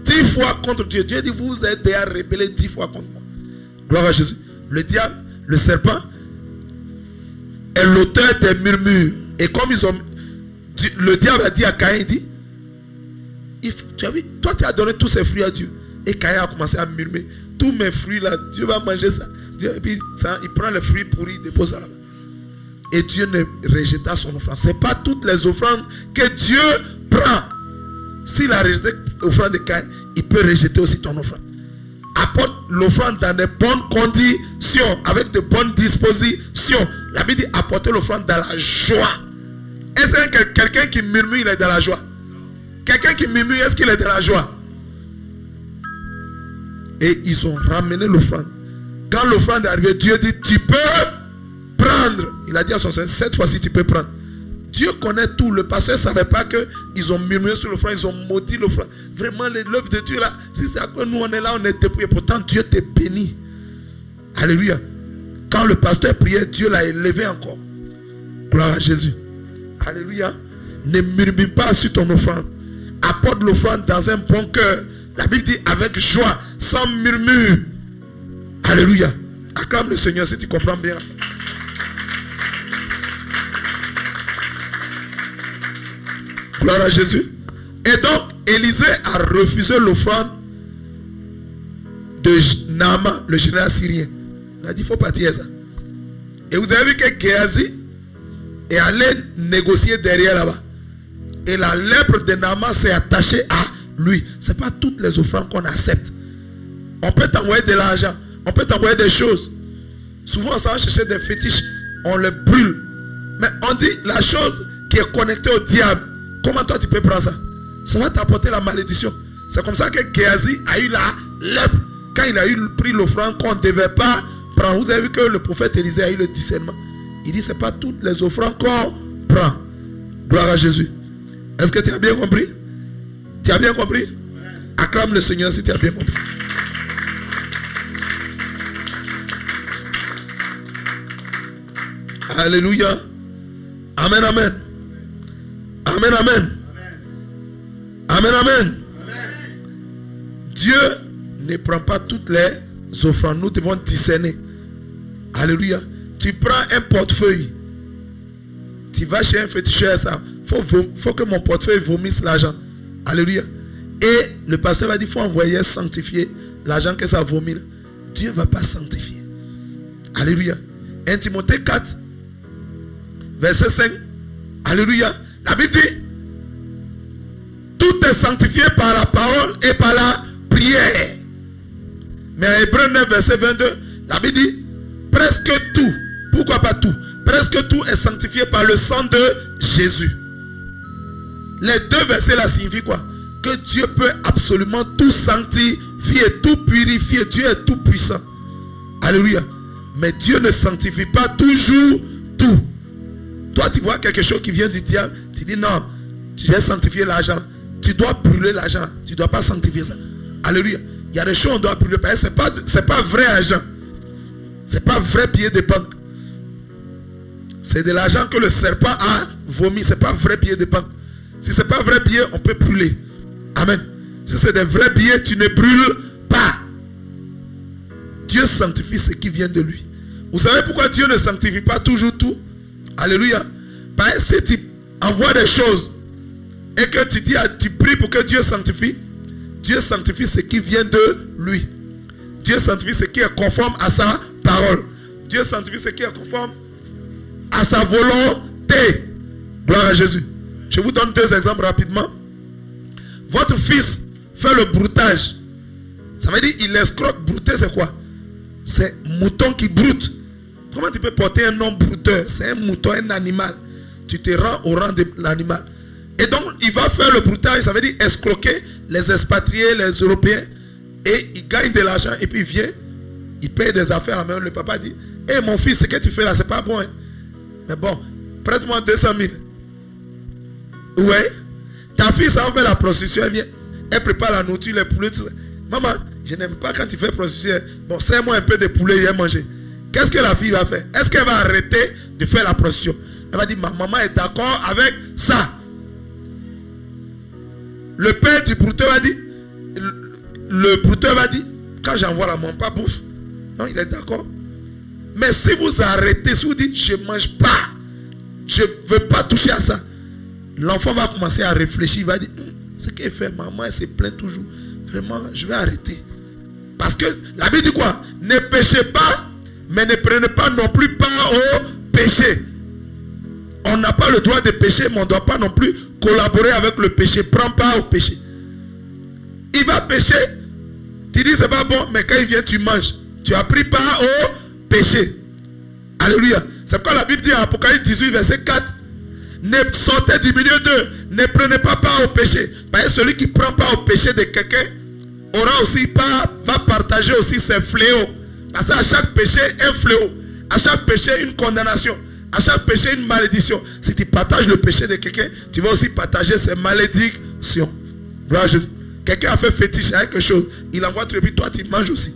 10 fois contre Dieu. Dieu dit, vous êtes déjà rebellés 10 fois contre moi. Gloire à Jésus. Le diable, le serpent, est l'auteur des murmures. Et comme le diable a dit à Caïn, il dit, tu as vu, toi tu as donné tous ces fruits à Dieu. Et Caïn a commencé à murmurer, tous mes fruits là, Dieu va manger ça. Et puis ça, il prend les fruits pourris, il dépose ça là-bas. Et Dieu ne rejeta son offrande. Ce n'est pas toutes les offrandes que Dieu prend. S'il a rejeté l'offrande de Caïn, il peut rejeter aussi ton offrande. Apporte l'offrande dans de bonnes conditions, avec de bonnes dispositions. La Bible dit apporter l'offrande dans la joie Est-ce que quelqu'un qui murmure, il est dans la joie? Quelqu'un qui murmure, est-ce qu'il est dans la joie? Et ils ont ramené l'offrande. Quand l'offrande est arrivée, Dieu dit, tu peux prendre. Il a dit à son Seigneur, cette fois-ci tu peux prendre. Dieu connaît tout. Le pasteur ne savait pas qu'ils ont murmuré sur l'offrande, ils ont maudit l'offrande. Vraiment, l'œuvre de Dieu là, si c'est à quoi nous on est là, on est dépouillés. Pourtant, Dieu t'est béni. Alléluia. Quand le pasteur priait, Dieu l'a élevé encore. Gloire à Jésus. Alléluia. Ne murmure pas sur ton offrande. Apporte l'offrande dans un bon cœur. La Bible dit avec joie, sans murmure. Alléluia. Acclame le Seigneur si tu comprends bien. Gloire à Jésus. Et donc, Élisée a refusé l'offrande de Naaman, le général syrien. Il a dit, il faut partir ça. Et vous avez vu que Géasi est allé négocier derrière là-bas. Et la lèpre de Naaman s'est attachée à lui. Ce n'est pas toutes les offrandes qu'on accepte. On peut t'envoyer de l'argent. On peut t'envoyer des choses. Souvent, ça va chercher des fétiches. On les brûle. Mais on dit la chose qui est connectée au diable. Comment toi tu peux prendre ça? Ça va t'apporter la malédiction. C'est comme ça que Géasi a eu la lèpre. Quand il a pris l'offrande qu'on ne devait pas prendre. Vous avez vu que le prophète Élisée a eu le discernement. Il dit, ce n'est pas toutes les offrandes qu'on prend. Gloire à Jésus. Est-ce que tu as bien compris? Tu as bien compris? Acclame le Seigneur si tu as bien compris. Alléluia. Amen, amen. Amen, amen. Amen, amen. Dieu ne prend pas toutes les offrandes. Nous devons discerner. Alléluia. Tu prends un portefeuille. Tu vas chez un féticheur. Ça. Faut que mon portefeuille vomisse l'argent. Alléluia. Et le pasteur va dire, il faut envoyer sanctifier l'argent que ça vomit. Dieu ne va pas sanctifier. Alléluia. 1 Timothée 4, verset 5. Alléluia. La Bible dit, tout est sanctifié par la parole et par la prière. Mais en Hébreux 9, verset 22, la Bible dit, presque tout, pourquoi pas tout? Presque tout est sanctifié par le sang de Jésus. Les deux versets là signifient quoi? Que Dieu peut absolument tout sanctifier, tout purifier. Dieu est tout puissant. Alléluia. Mais Dieu ne sanctifie pas toujours tout. Toi tu vois quelque chose qui vient du diable, tu dis non, j'ai sanctifié l'argent. Tu dois brûler l'argent. Tu ne dois pas sanctifier ça. Alléluia. Il y a des choses qu'on doit brûler. Ce n'est pas vrai argent. Ce n'est pas vrai billet de banque. C'est de l'argent que le serpent a vomi. Ce n'est pas vrai billet de banque. Si ce n'est pas vrai billet, on peut brûler. Amen. Si c'est des vrais billets, tu ne brûles pas. Dieu sanctifie ce qui vient de lui. Vous savez pourquoi Dieu ne sanctifie pas toujours tout? Alléluia. Parce que si tu envoies des choses et que tu pries pour que Dieu sanctifie, Dieu sanctifie ce qui vient de lui. Dieu sanctifie ce qui est conforme à sa parole. Dieu sanctifie ce qui est conforme à sa volonté. Gloire à Jésus. Je vous donne deux exemples rapidement. Votre fils fait le broutage. Ça veut dire il escroque. Brouter c'est quoi? C'est mouton qui broute. Comment tu peux porter un nom brouteur? C'est un mouton, un animal. Tu te rends au rang de l'animal. Et donc il va faire le broutage. Ça veut dire escroquer les expatriés, les Européens. Et il gagne de l'argent. Et puis il vient. Il paye des affaires à la main. Le papa dit, hé mon fils, ce que tu fais là, c'est pas bon. Hein? Mais bon, prête-moi 200 000. Ouais. Ta fille, ça va faire la prostitution. Elle vient. Elle prépare la nourriture, les poulets. Tout ça. Maman, je n'aime pas quand tu fais prostitution. Bon, serre-moi un peu de poulet, il va manger. Qu'est-ce que la fille va faire? Est-ce qu'elle va arrêter de faire la prostitution? Elle va dire, ma maman est d'accord avec ça. Le père du brouteur va dire, le brouteur va dire, quand j'envoie la maman, pas bouffe. Non, il est d'accord. Mais si vous arrêtez, si vous dites, je ne mange pas, je ne veux pas toucher à ça, l'enfant va commencer à réfléchir, il va dire, ce qu'elle fait, maman, elle se plaint toujours. Vraiment, je vais arrêter. Parce que la Bible dit quoi? Ne péchez pas, mais ne prenez pas non plus part au péché. On n'a pas le droit de pécher, mais on ne doit pas non plus collaborer avec le péché. Prends part au péché. Il va pécher. Tu dis c'est pas bon, mais quand il vient, tu manges. Tu as pris part au péché. Alléluia. C'est pourquoi la Bible dit en Apocalypse 18, verset 4. Ne sortez du milieu d'eux. Ne prenez pas part au péché. Parce que celui qui prend part au péché de quelqu'un aura aussi part, va partager aussi ses fléaux. Parce qu'à chaque péché, un fléau. À chaque péché, une condamnation. À chaque péché, une malédiction. Si tu partages le péché de quelqu'un, tu vas aussi partager ses malédictions. Gloire à Jésus. Quelqu'un a fait fétiche à quelque chose. Il envoie tout et puis toi, tu manges aussi.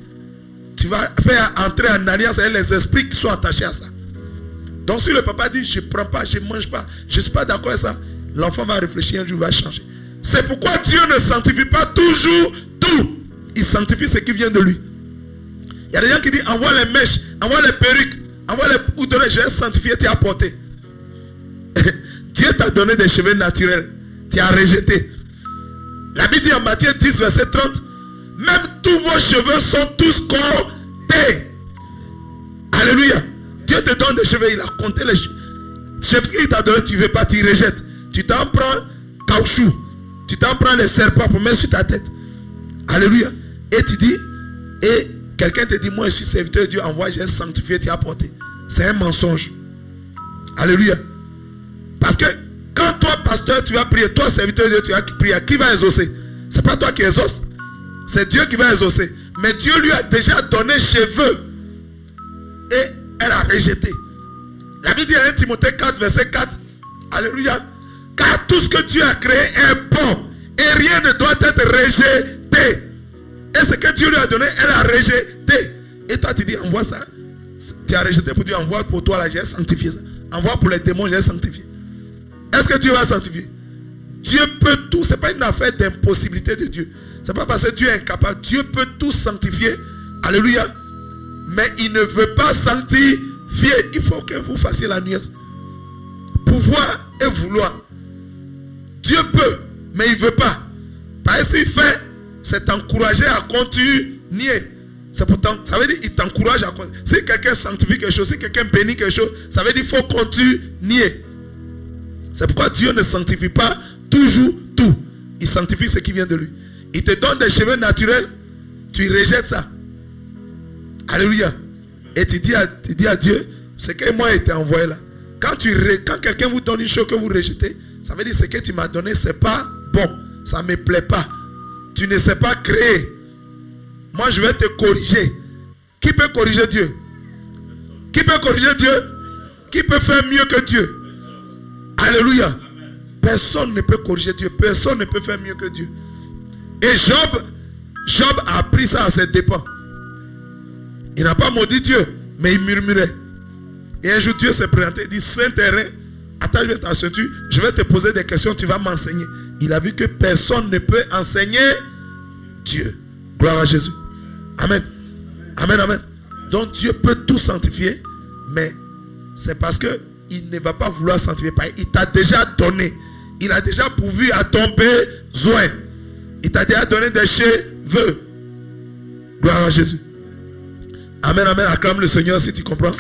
Tu vas faire entrer en alliance avec les esprits qui sont attachés à ça. Donc si le papa dit, je ne prends pas, je ne mange pas, je ne suis pas d'accord avec ça, l'enfant va réfléchir, un jour il va changer. C'est pourquoi Dieu ne sanctifie pas toujours tout. Il sanctifie ce qui vient de lui. Il y a des gens qui disent, envoie les mèches, envoie les perruques, envoie les poudres, je vais sanctifier, tu as apporté. Dieu t'a donné des cheveux naturels, tu as rejeté. La Bible dit en Matthieu 10, verset 30, même tous vos cheveux sont tous comptés. Alléluia. Dieu te donne des cheveux, il a compté les cheveux qu'il t'a donné, tu ne veux pas, tu rejettes. Tu t'en prends caoutchouc, tu t'en prends les serpents pour mettre sur ta tête. Alléluia. Et tu dis, et quelqu'un te dit, moi je suis serviteur de Dieu, envoie, j'ai sanctifié, tu as apporté. C'est un mensonge. Alléluia. Parce que quand toi, pasteur, tu vas prier, toi, serviteur de Dieu, tu vas prier, qui va exaucer? Ce n'est pas toi qui exauce. C'est Dieu qui va exaucer. Mais Dieu lui a déjà donné cheveux. Et elle a rejeté. La Bible dit à 1 Timothée 4, verset 4. Alléluia. Car tout ce que Dieu a créé est bon. Et rien ne doit être rejeté. Et ce que Dieu lui a donné, elle a rejeté. Et toi, tu dis, envoie ça. Tu as rejeté pour Dieu, envoie pour toi, là, j'ai sanctifié ça. Envoie pour les démons, j'ai sanctifié. Est-ce que Dieu va sanctifier? Dieu peut tout. Ce n'est pas une affaire d'impossibilité de Dieu. Ce n'est pas parce que Dieu est incapable. Dieu peut tout sanctifier. Alléluia. Mais il ne veut pas sanctifier. Il faut que vous fassiez la nuance. Pouvoir et vouloir. Dieu peut, mais il ne veut pas. Parce qu'il fait, c'est t'encourager à continuer. C'est pourtant, ça veut dire qu'il t'encourage à continuer. Si quelqu'un sanctifie quelque chose, si quelqu'un bénit quelque chose, ça veut dire qu'il faut continuer. C'est pourquoi Dieu ne sanctifie pas toujours tout. Il sanctifie ce qui vient de lui. Il te donne des cheveux naturels, tu rejettes ça. Alléluia. Et tu dis à Dieu, c'est que moi j'ai été envoyé là. Quand quelqu'un vous donne une chose que vous rejetez, ça veut dire ce que tu m'as donné, c'est pas bon. Ça ne me plaît pas. Tu ne sais pas créer. Moi je vais te corriger. Qui peut corriger Dieu? Qui peut corriger Dieu? Qui peut faire mieux que Dieu? Alléluia. Personne ne peut corriger Dieu. Personne ne peut faire mieux que Dieu. Et Job a appris ça à ses dépens. Il n'a pas maudit Dieu, mais il murmurait. Et un jour Dieu s'est présenté, il dit, Saint-Terrain, attache ta ceinture, je vais te poser des questions, tu vas m'enseigner. Il a vu que personne ne peut enseigner Dieu. Gloire à Jésus. Amen. Amen, amen. Donc Dieu peut tout sanctifier, mais c'est parce que il ne va pas vouloir sanctifier. Il t'a déjà donné. Il a déjà pourvu à ton besoin. Il t'a déjà donné des cheveux. Gloire à Jésus. Amen, amen. Acclame le Seigneur si tu comprends.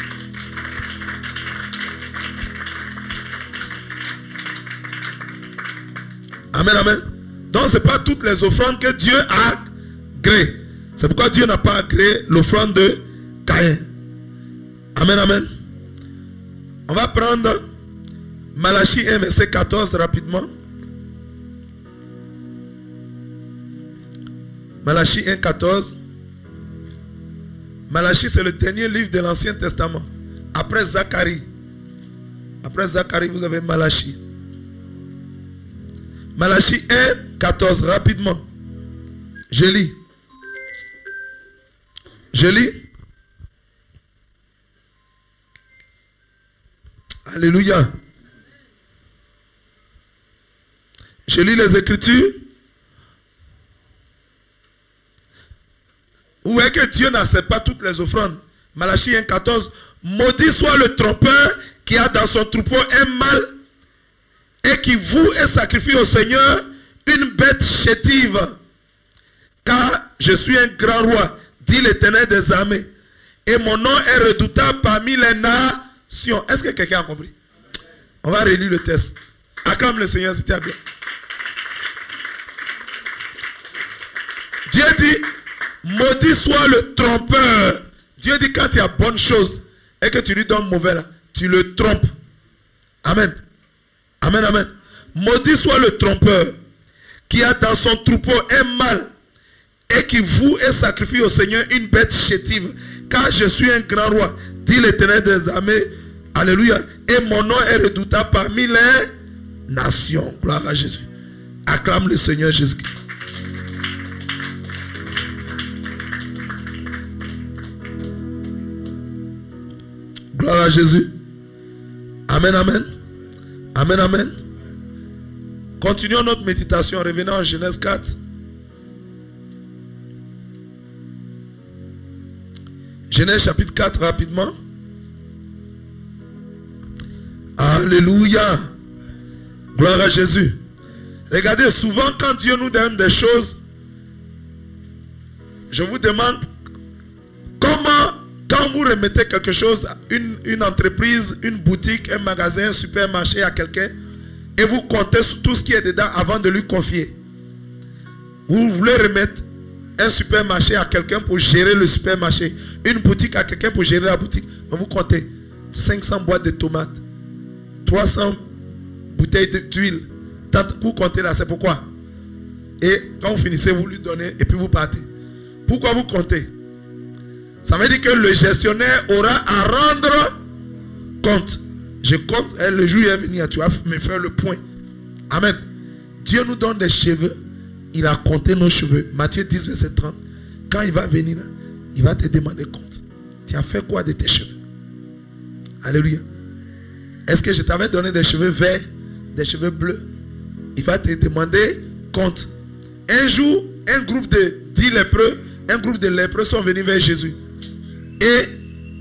Amen, amen. Donc ce n'est pas toutes les offrandes que Dieu a créées. C'est pourquoi Dieu n'a pas créé l'offrande de Caïn. Amen, amen. On va prendre Malachie 1, verset 14 rapidement. Malachie 1, 14. Malachie, c'est le dernier livre de l'Ancien Testament. Après Zacharie. Après Zacharie, vous avez Malachie. Malachie 1, 14, rapidement. Je lis. Je lis. Alléluia. Je lis les Écritures. Vous voyez que Dieu n'accepte pas toutes les offrandes. Malachie 1, 14. Maudit soit le trompeur qui a dans son troupeau un mâle et qui voue et sacrifie au Seigneur une bête chétive. Car je suis un grand roi, dit l'Éternel des armées, et mon nom est redoutable parmi les nations. Est-ce que quelqu'un a compris? On va relire le texte. Acclame le Seigneur, c'était bien. Dieu dit, maudit soit le trompeur. Dieu dit, quand il y a bonne chose et que tu lui donnes mauvais là, tu le trompes. Amen. Amen. Amen, amen. Maudit soit le trompeur qui a dans son troupeau un mâle et qui voue et sacrifie au Seigneur une bête chétive. Car je suis un grand roi, dit l'Éternel des armées. Alléluia. Et mon nom est redoutable parmi les nations. Gloire à Jésus. Acclame le Seigneur Jésus-Christ. Gloire à Jésus. Amen, amen. Amen, amen. Continuons notre méditation. Revenons en Genèse 4. Genèse chapitre 4 rapidement. Alléluia. Gloire à Jésus. Regardez, souvent quand Dieu nous donne des choses, je vous demande comment, quand vous remettez quelque chose, une entreprise, une boutique, un magasin, un supermarché à quelqu'un, et vous comptez sur tout ce qui est dedans avant de lui confier. Vous voulez remettre un supermarché à quelqu'un pour gérer le supermarché, une boutique à quelqu'un pour gérer la boutique. Mais vous comptez 500 boîtes de tomates, 300 bouteilles d'huile. Vous comptez là, c'est pourquoi. Et quand vous finissez, vous lui donnez et puis vous partez. Pourquoi vous comptez? Ça veut dire que le gestionnaire aura à rendre compte. Je compte, le jour est venu, tu vas me faire le point. Amen. Dieu nous donne des cheveux. Il a compté nos cheveux. Matthieu 10, verset 30. Quand il va venir, il va te demander compte. Tu as fait quoi de tes cheveux? Alléluia. Est-ce que je t'avais donné des cheveux verts, des cheveux bleus? Il va te demander compte. Un jour, un groupe de 10 lépreux, un groupe de lépreux sont venus vers Jésus. Et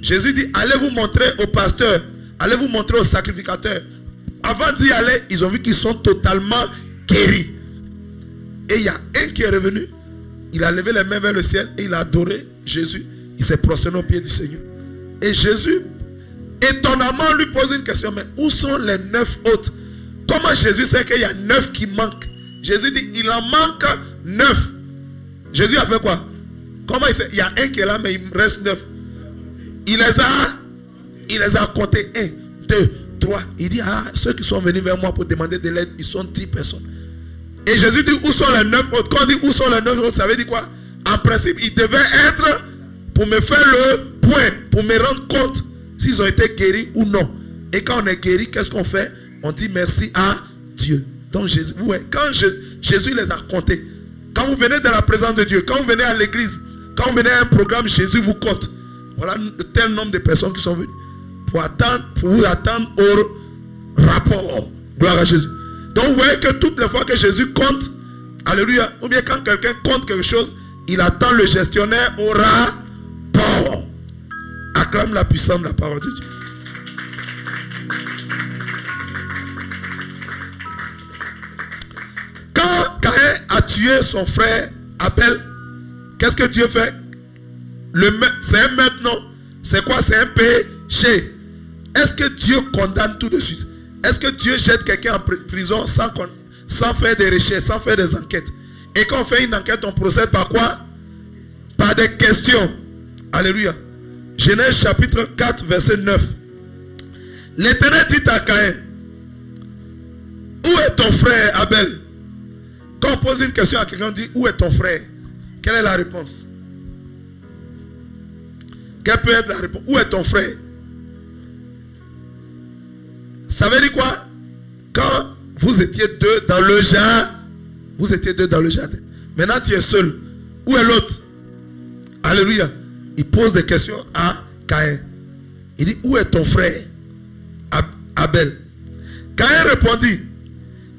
Jésus dit, allez vous montrer au pasteur, allez vous montrer au sacrificateur. Avant d'y aller, ils ont vu qu'ils sont totalement guéris. Et il y a un qui est revenu, il a levé les mains vers le ciel et il a adoré Jésus. Il s'est prosterné aux pieds du Seigneur. Et Jésus, étonnamment, lui pose une question, mais où sont les 9 autres? Comment Jésus sait qu'il y a 9 qui manquent? Jésus dit, il en manque 9. Jésus a fait quoi? Comment il sait? Il y a un qui est là, mais il reste 9. Il les a comptés. 1, 2, 3. Il dit, ceux qui sont venus vers moi pour demander de l'aide, ils sont 10 personnes. Et Jésus dit, où sont les 9 autres? Quand on dit où sont les 9 autres, ça veut dire quoi? En principe, ils devaient être pour me faire le point, pour me rendre compte s'ils ont été guéris ou non. Et quand on est guéri, qu'est-ce qu'on fait? On dit merci à Dieu. Donc Jésus, quand Jésus les a comptés, quand vous venez dans la présence de Dieu, quand vous venez à l'église, quand vous venez à un programme, Jésus vous compte. Voilà tel nombre de personnes qui sont venues pour vous attendre au rapport. Gloire à Jésus. Donc vous voyez que toutes les fois que Jésus compte, alléluia, ou bien quand quelqu'un compte quelque chose, il attend le gestionnaire au rapport. Acclame la puissance de la parole de Dieu. Quand Caïn a tué son frère Abel, qu'est-ce que Dieu fait? C'est un maintenant. C'est quoi? C'est un péché. Est-ce que Dieu condamne tout de suite? Est-ce que Dieu jette quelqu'un en prison sans faire des recherches, sans faire des enquêtes? Et quand on fait une enquête, on procède par quoi? Par des questions. Alléluia. Genèse chapitre 4, verset 9. L'Éternel dit à Caïn, où est ton frère Abel? Quand on pose une question à quelqu'un, on dit, où est ton frère? Quelle est la réponse? Quelle peut être la réponse? Où est ton frère? Ça veut dire quoi? Quand vous étiez deux dans le jardin, vous étiez deux dans le jardin. Maintenant tu es seul. Où est l'autre? Alléluia. Il pose des questions à Caïn. Il dit, où est ton frère Abel? Caïn répondit,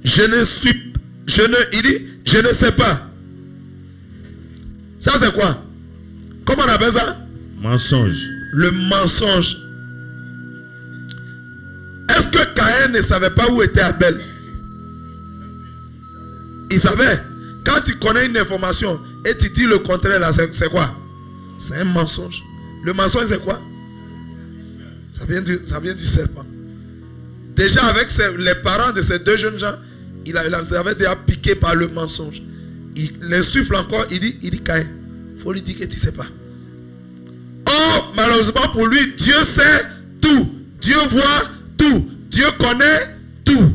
il dit, je ne sais pas. Ça c'est quoi? Comment on appelle ça? Mensonge. Le mensonge. Est-ce que Caïn ne savait pas où était Abel? Il savait. Quand tu connais une information et tu dis le contraire, là, c'est quoi? C'est un mensonge. Le mensonge, c'est quoi? Ça vient du serpent. Déjà, avec les parents de ces deux jeunes gens, il avait déjà piqué par le mensonge. Il l'insuffle encore, il dit Caïn, il faut lui dire que tu ne sais pas. Oh, malheureusement pour lui, Dieu sait tout. Dieu voit tout. Dieu connaît tout.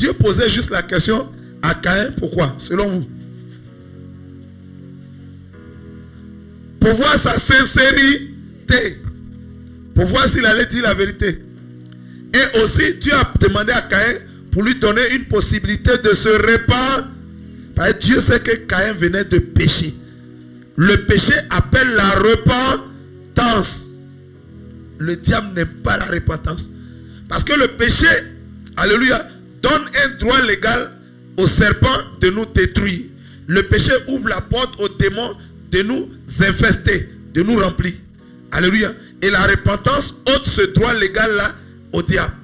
Dieu posait juste la question à Caïn, pourquoi, selon vous? Pour voir sa sincérité. Pour voir s'il allait dire la vérité. Et aussi, Dieu a demandé à Caïn pour lui donner une possibilité de se répandre. Parce que Dieu sait que Caïn venait de pécher. Le péché appelle la repentance. Le diable n'aime pas la repentance. Parce que le péché, alléluia, donne un droit légal au serpent de nous détruire. Le péché ouvre la porte aux démons de nous infester, de nous remplir. Alléluia. Et la repentance ôte ce droit légal-là au diable.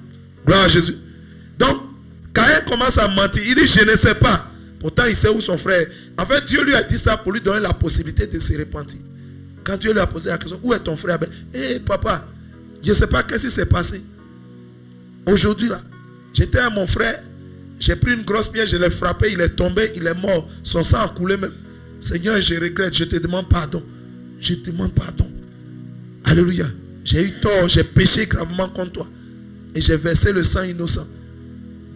Gloire à Jésus. Donc, Caïn commence à mentir. Il dit, je ne sais pas. Pourtant, il sait où son frère. En fait, Dieu lui a dit ça pour lui donner la possibilité de se repentir. Quand Dieu lui a posé la question, où est ton frère? Papa, je ne sais pas qu'est-ce qui s'est passé. Aujourd'hui, là, j'étais à mon frère. J'ai pris une grosse pierre, je l'ai frappé, il est tombé, il est mort. Son sang a coulé même. Seigneur, je regrette, je te demande pardon. Je te demande pardon. Alléluia. J'ai eu tort, j'ai péché gravement contre toi. Et j'ai versé le sang innocent.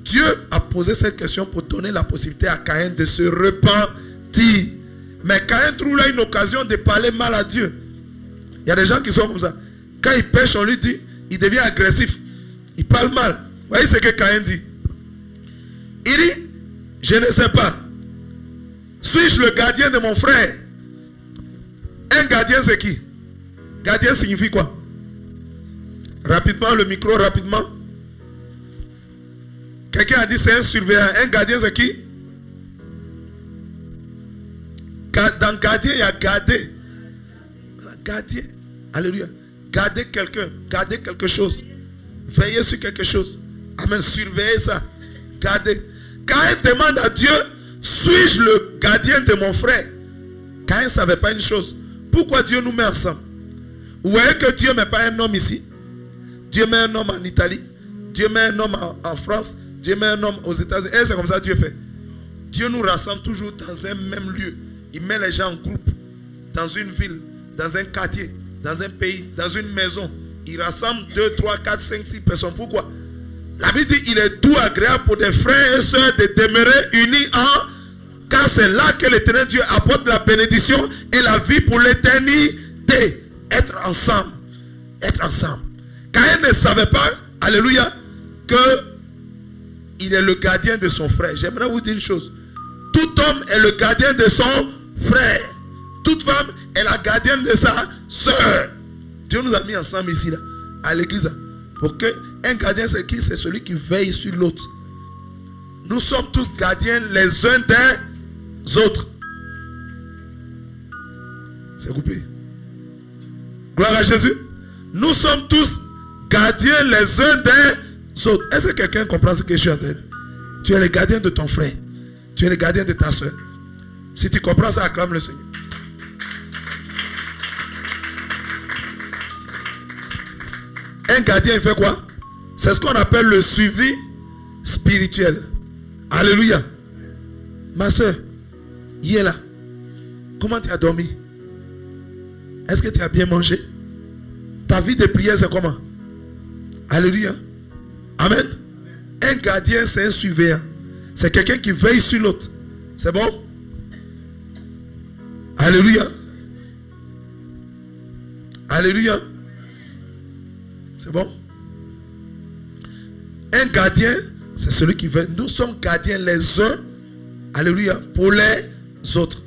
Dieu a posé cette question pour donner la possibilité à Caïn de se repentir. Mais Caïn trouve là une occasion de parler mal à Dieu. Il y a des gens qui sont comme ça. Quand il pêche, on lui dit, il devient agressif. Il parle mal. Vous voyez ce que Caïn dit? Il dit, je ne sais pas. Suis-je le gardien de mon frère? Un gardien, c'est qui? Gardien signifie quoi? Rapidement, le micro, rapidement. Quelqu'un a dit c'est un surveillant. Un gardien, c'est qui? Dans gardien, il y a garder. Gardien. Alléluia. Garder quelqu'un. Garder quelque chose. Veiller sur quelque chose. Amen. Surveiller ça. Garder. Caïn demande à Dieu, suis-je le gardien de mon frère? Caïn ne savait pas une chose. Pourquoi Dieu nous met ensemble? Vous voyez que Dieu ne met pas un homme ici. Dieu met un homme en Italie. Dieu met un homme en France. Dieu met un homme aux États-Unis. Et c'est comme ça que Dieu fait. Dieu nous rassemble toujours dans un même lieu. Il met les gens en groupe. Dans une ville, dans un quartier, dans un pays, dans une maison. Il rassemble 2, 3, 4, 5, 6 personnes. Pourquoi? La Bible dit il est doux agréable pour des frères et sœurs de demeurer unis en... Car c'est là que l'Éternel Dieu apporte la bénédiction et la vie pour l'éternité. Être ensemble. Être ensemble. Caïn ne savait pas, alléluia, que il est le gardien de son frère. J'aimerais vous dire une chose. Tout homme est le gardien de son frère. Toute femme est la gardienne de sa soeur. Dieu nous a mis ensemble ici, là, à l'église. Pour que un gardien, c'est qui? C'est celui qui veille sur l'autre. Nous sommes tous gardiens les uns des autres. C'est coupé. Gloire à Jésus. Nous sommes tous gardiens les uns des autres. Est-ce que quelqu'un comprend ce que je suis en train de dire? Tu es le gardien de ton frère. Tu es le gardien de ta soeur. Si tu comprends ça, acclame le Seigneur. Un gardien, il fait quoi? C'est ce qu'on appelle le suivi spirituel. Alléluia. Ma soeur, il est là. Comment tu as dormi? Est-ce que tu as bien mangé? Ta vie de prière, c'est comment? Alléluia. Amen. Un gardien, c'est un surveillant. C'est quelqu'un qui veille sur l'autre. C'est bon? Alléluia. Alléluia. C'est bon? Un gardien, c'est celui qui veille. Nous sommes gardiens les uns, alléluia, pour les autres.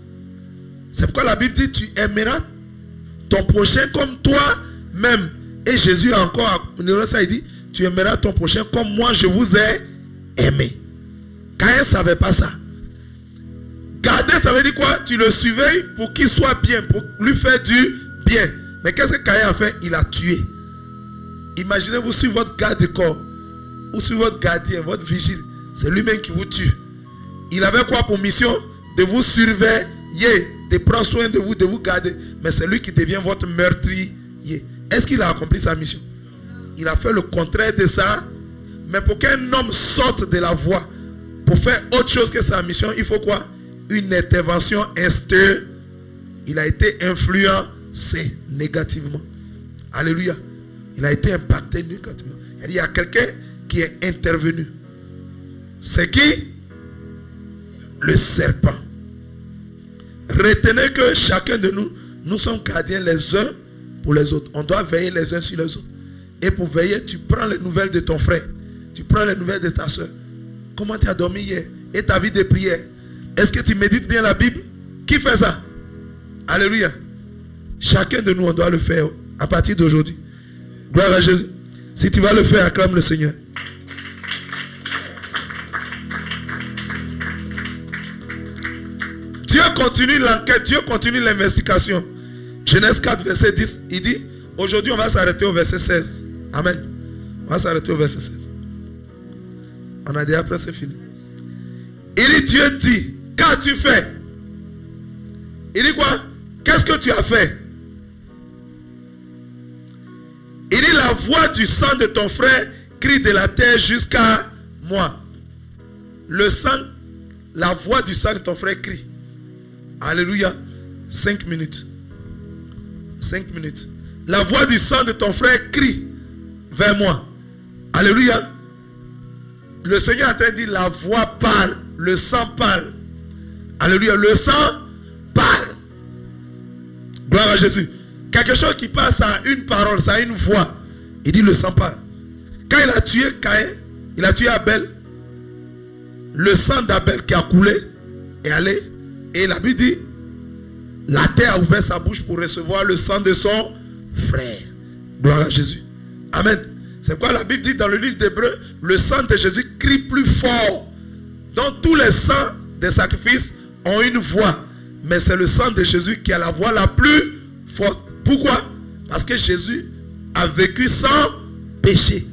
C'est pourquoi la Bible dit, tu aimeras ton prochain comme toi-même. Et Jésus a encore, il dit, tu aimeras ton prochain comme moi je vous ai aimé. Caïn ne savait pas ça. Garder, ça veut dire quoi? Tu le surveilles pour qu'il soit bien, pour lui faire du bien. Mais qu'est-ce que Caïn a fait? Il a tué. Imaginez-vous sur votre garde de corps, ou sur votre gardien, votre vigile, c'est lui-même qui vous tue. Il avait quoi pour mission? De vous surveiller, de prendre soin de vous garder. Mais c'est lui qui devient votre meurtrier. Est-ce qu'il a accompli sa mission? Il a fait le contraire de ça. Mais pour qu'un homme sorte de la voie, pour faire autre chose que sa mission, il faut quoi? Une intervention extérieure. Il a été influencé négativement. Alléluia. Il a été impacté négativement. Il y a quelqu'un qui est intervenu. C'est qui? Le serpent. Retenez que chacun de nous, nous sommes gardiens les uns pour les autres. On doit veiller les uns sur les autres. Et pour veiller, tu prends les nouvelles de ton frère. Tu prends les nouvelles de ta soeur. Comment tu as dormi hier? Et ta vie de prière. Est-ce que tu médites bien la Bible? Qui fait ça? Alléluia. Chacun de nous, on doit le faire à partir d'aujourd'hui. Gloire à Jésus. Si tu vas le faire, acclame le Seigneur. Dieu continue l'enquête, Dieu continue l'investigation. Genèse 4, verset 10, il dit, aujourd'hui on va s'arrêter au verset 16. Amen. On va s'arrêter au verset 16. On a déjà presque fini. Il dit, Dieu dit, qu'as-tu fait? Il dit quoi? Qu'est-ce que tu as fait? Il dit, la voix du sang de ton frère crie de la terre jusqu'à moi. Le sang, la voix du sang de ton frère crie. Alléluia. 5 minutes. 5 minutes. La voix du sang de ton frère crie vers moi. Alléluia. Le Seigneur est en train de dire, la voix parle, le sang parle. Alléluia. Le sang parle. Gloire à Jésus. Quelque chose qui parle, ça a une parole, ça a une voix. Il dit, le sang parle. Quand il a tué Caïn, il a tué Abel. Le sang d'Abel qui a coulé est allé. Et la Bible dit, la terre a ouvert sa bouche pour recevoir le sang de son frère. Gloire à Jésus. Amen. C'est quoi la Bible dit dans le livre d'Hébreux? Le sang de Jésus crie plus fort. Donc tous les sangs des sacrifices ont une voix. Mais c'est le sang de Jésus qui a la voix la plus forte. Pourquoi? Parce que Jésus a vécu sans péché.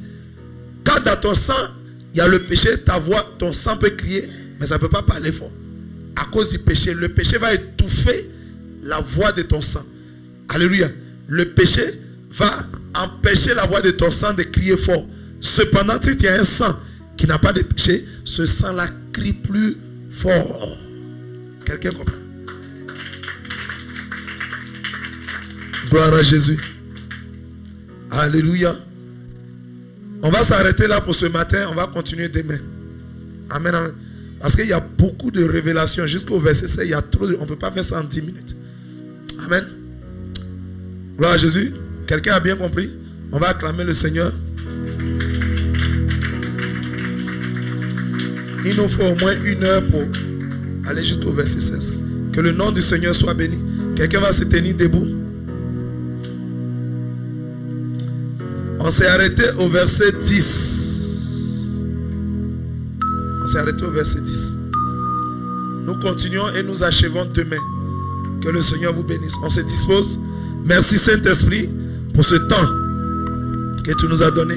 Quand dans ton sang, il y a le péché, ta voix, ton sang peut crier, mais ça ne peut pas parler fort. À cause du péché, le péché va étouffer la voix de ton sang. Alléluia. Le péché va empêcher la voix de ton sang de crier fort. Cependant, si tu as un sang qui n'a pas de péché, ce sang-là crie plus fort. Quelqu'un comprend? Gloire à Jésus. Alléluia. On va s'arrêter là pour ce matin. On va continuer demain. Amen, amen. Parce qu'il y a beaucoup de révélations. Jusqu'au verset 16, il y a trop on ne peut pas faire ça en 10 minutes. Amen. Gloire à Jésus. Quelqu'un a bien compris? On va acclamer le Seigneur. Il nous faut au moins 1 heure pour aller jusqu'au verset 16. Que le nom du Seigneur soit béni. Quelqu'un va se tenir debout. On s'est arrêté au verset 10. On s'est arrêté au verset 10. Nous continuons et nous achevons demain. Que le Seigneur vous bénisse. On se dispose. Merci Saint-Esprit pour ce temps que tu nous as donné.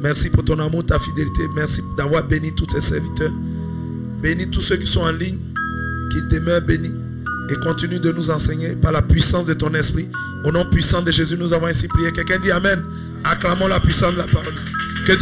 Merci pour ton amour, ta fidélité. Merci d'avoir béni tous tes serviteurs. Bénis tous ceux qui sont en ligne, qui demeurent bénis. Et continue de nous enseigner par la puissance de ton esprit. Au nom puissant de Jésus, nous avons ainsi prié. Quelqu'un dit Amen. Acclamons la puissance de la parole. Que Dieu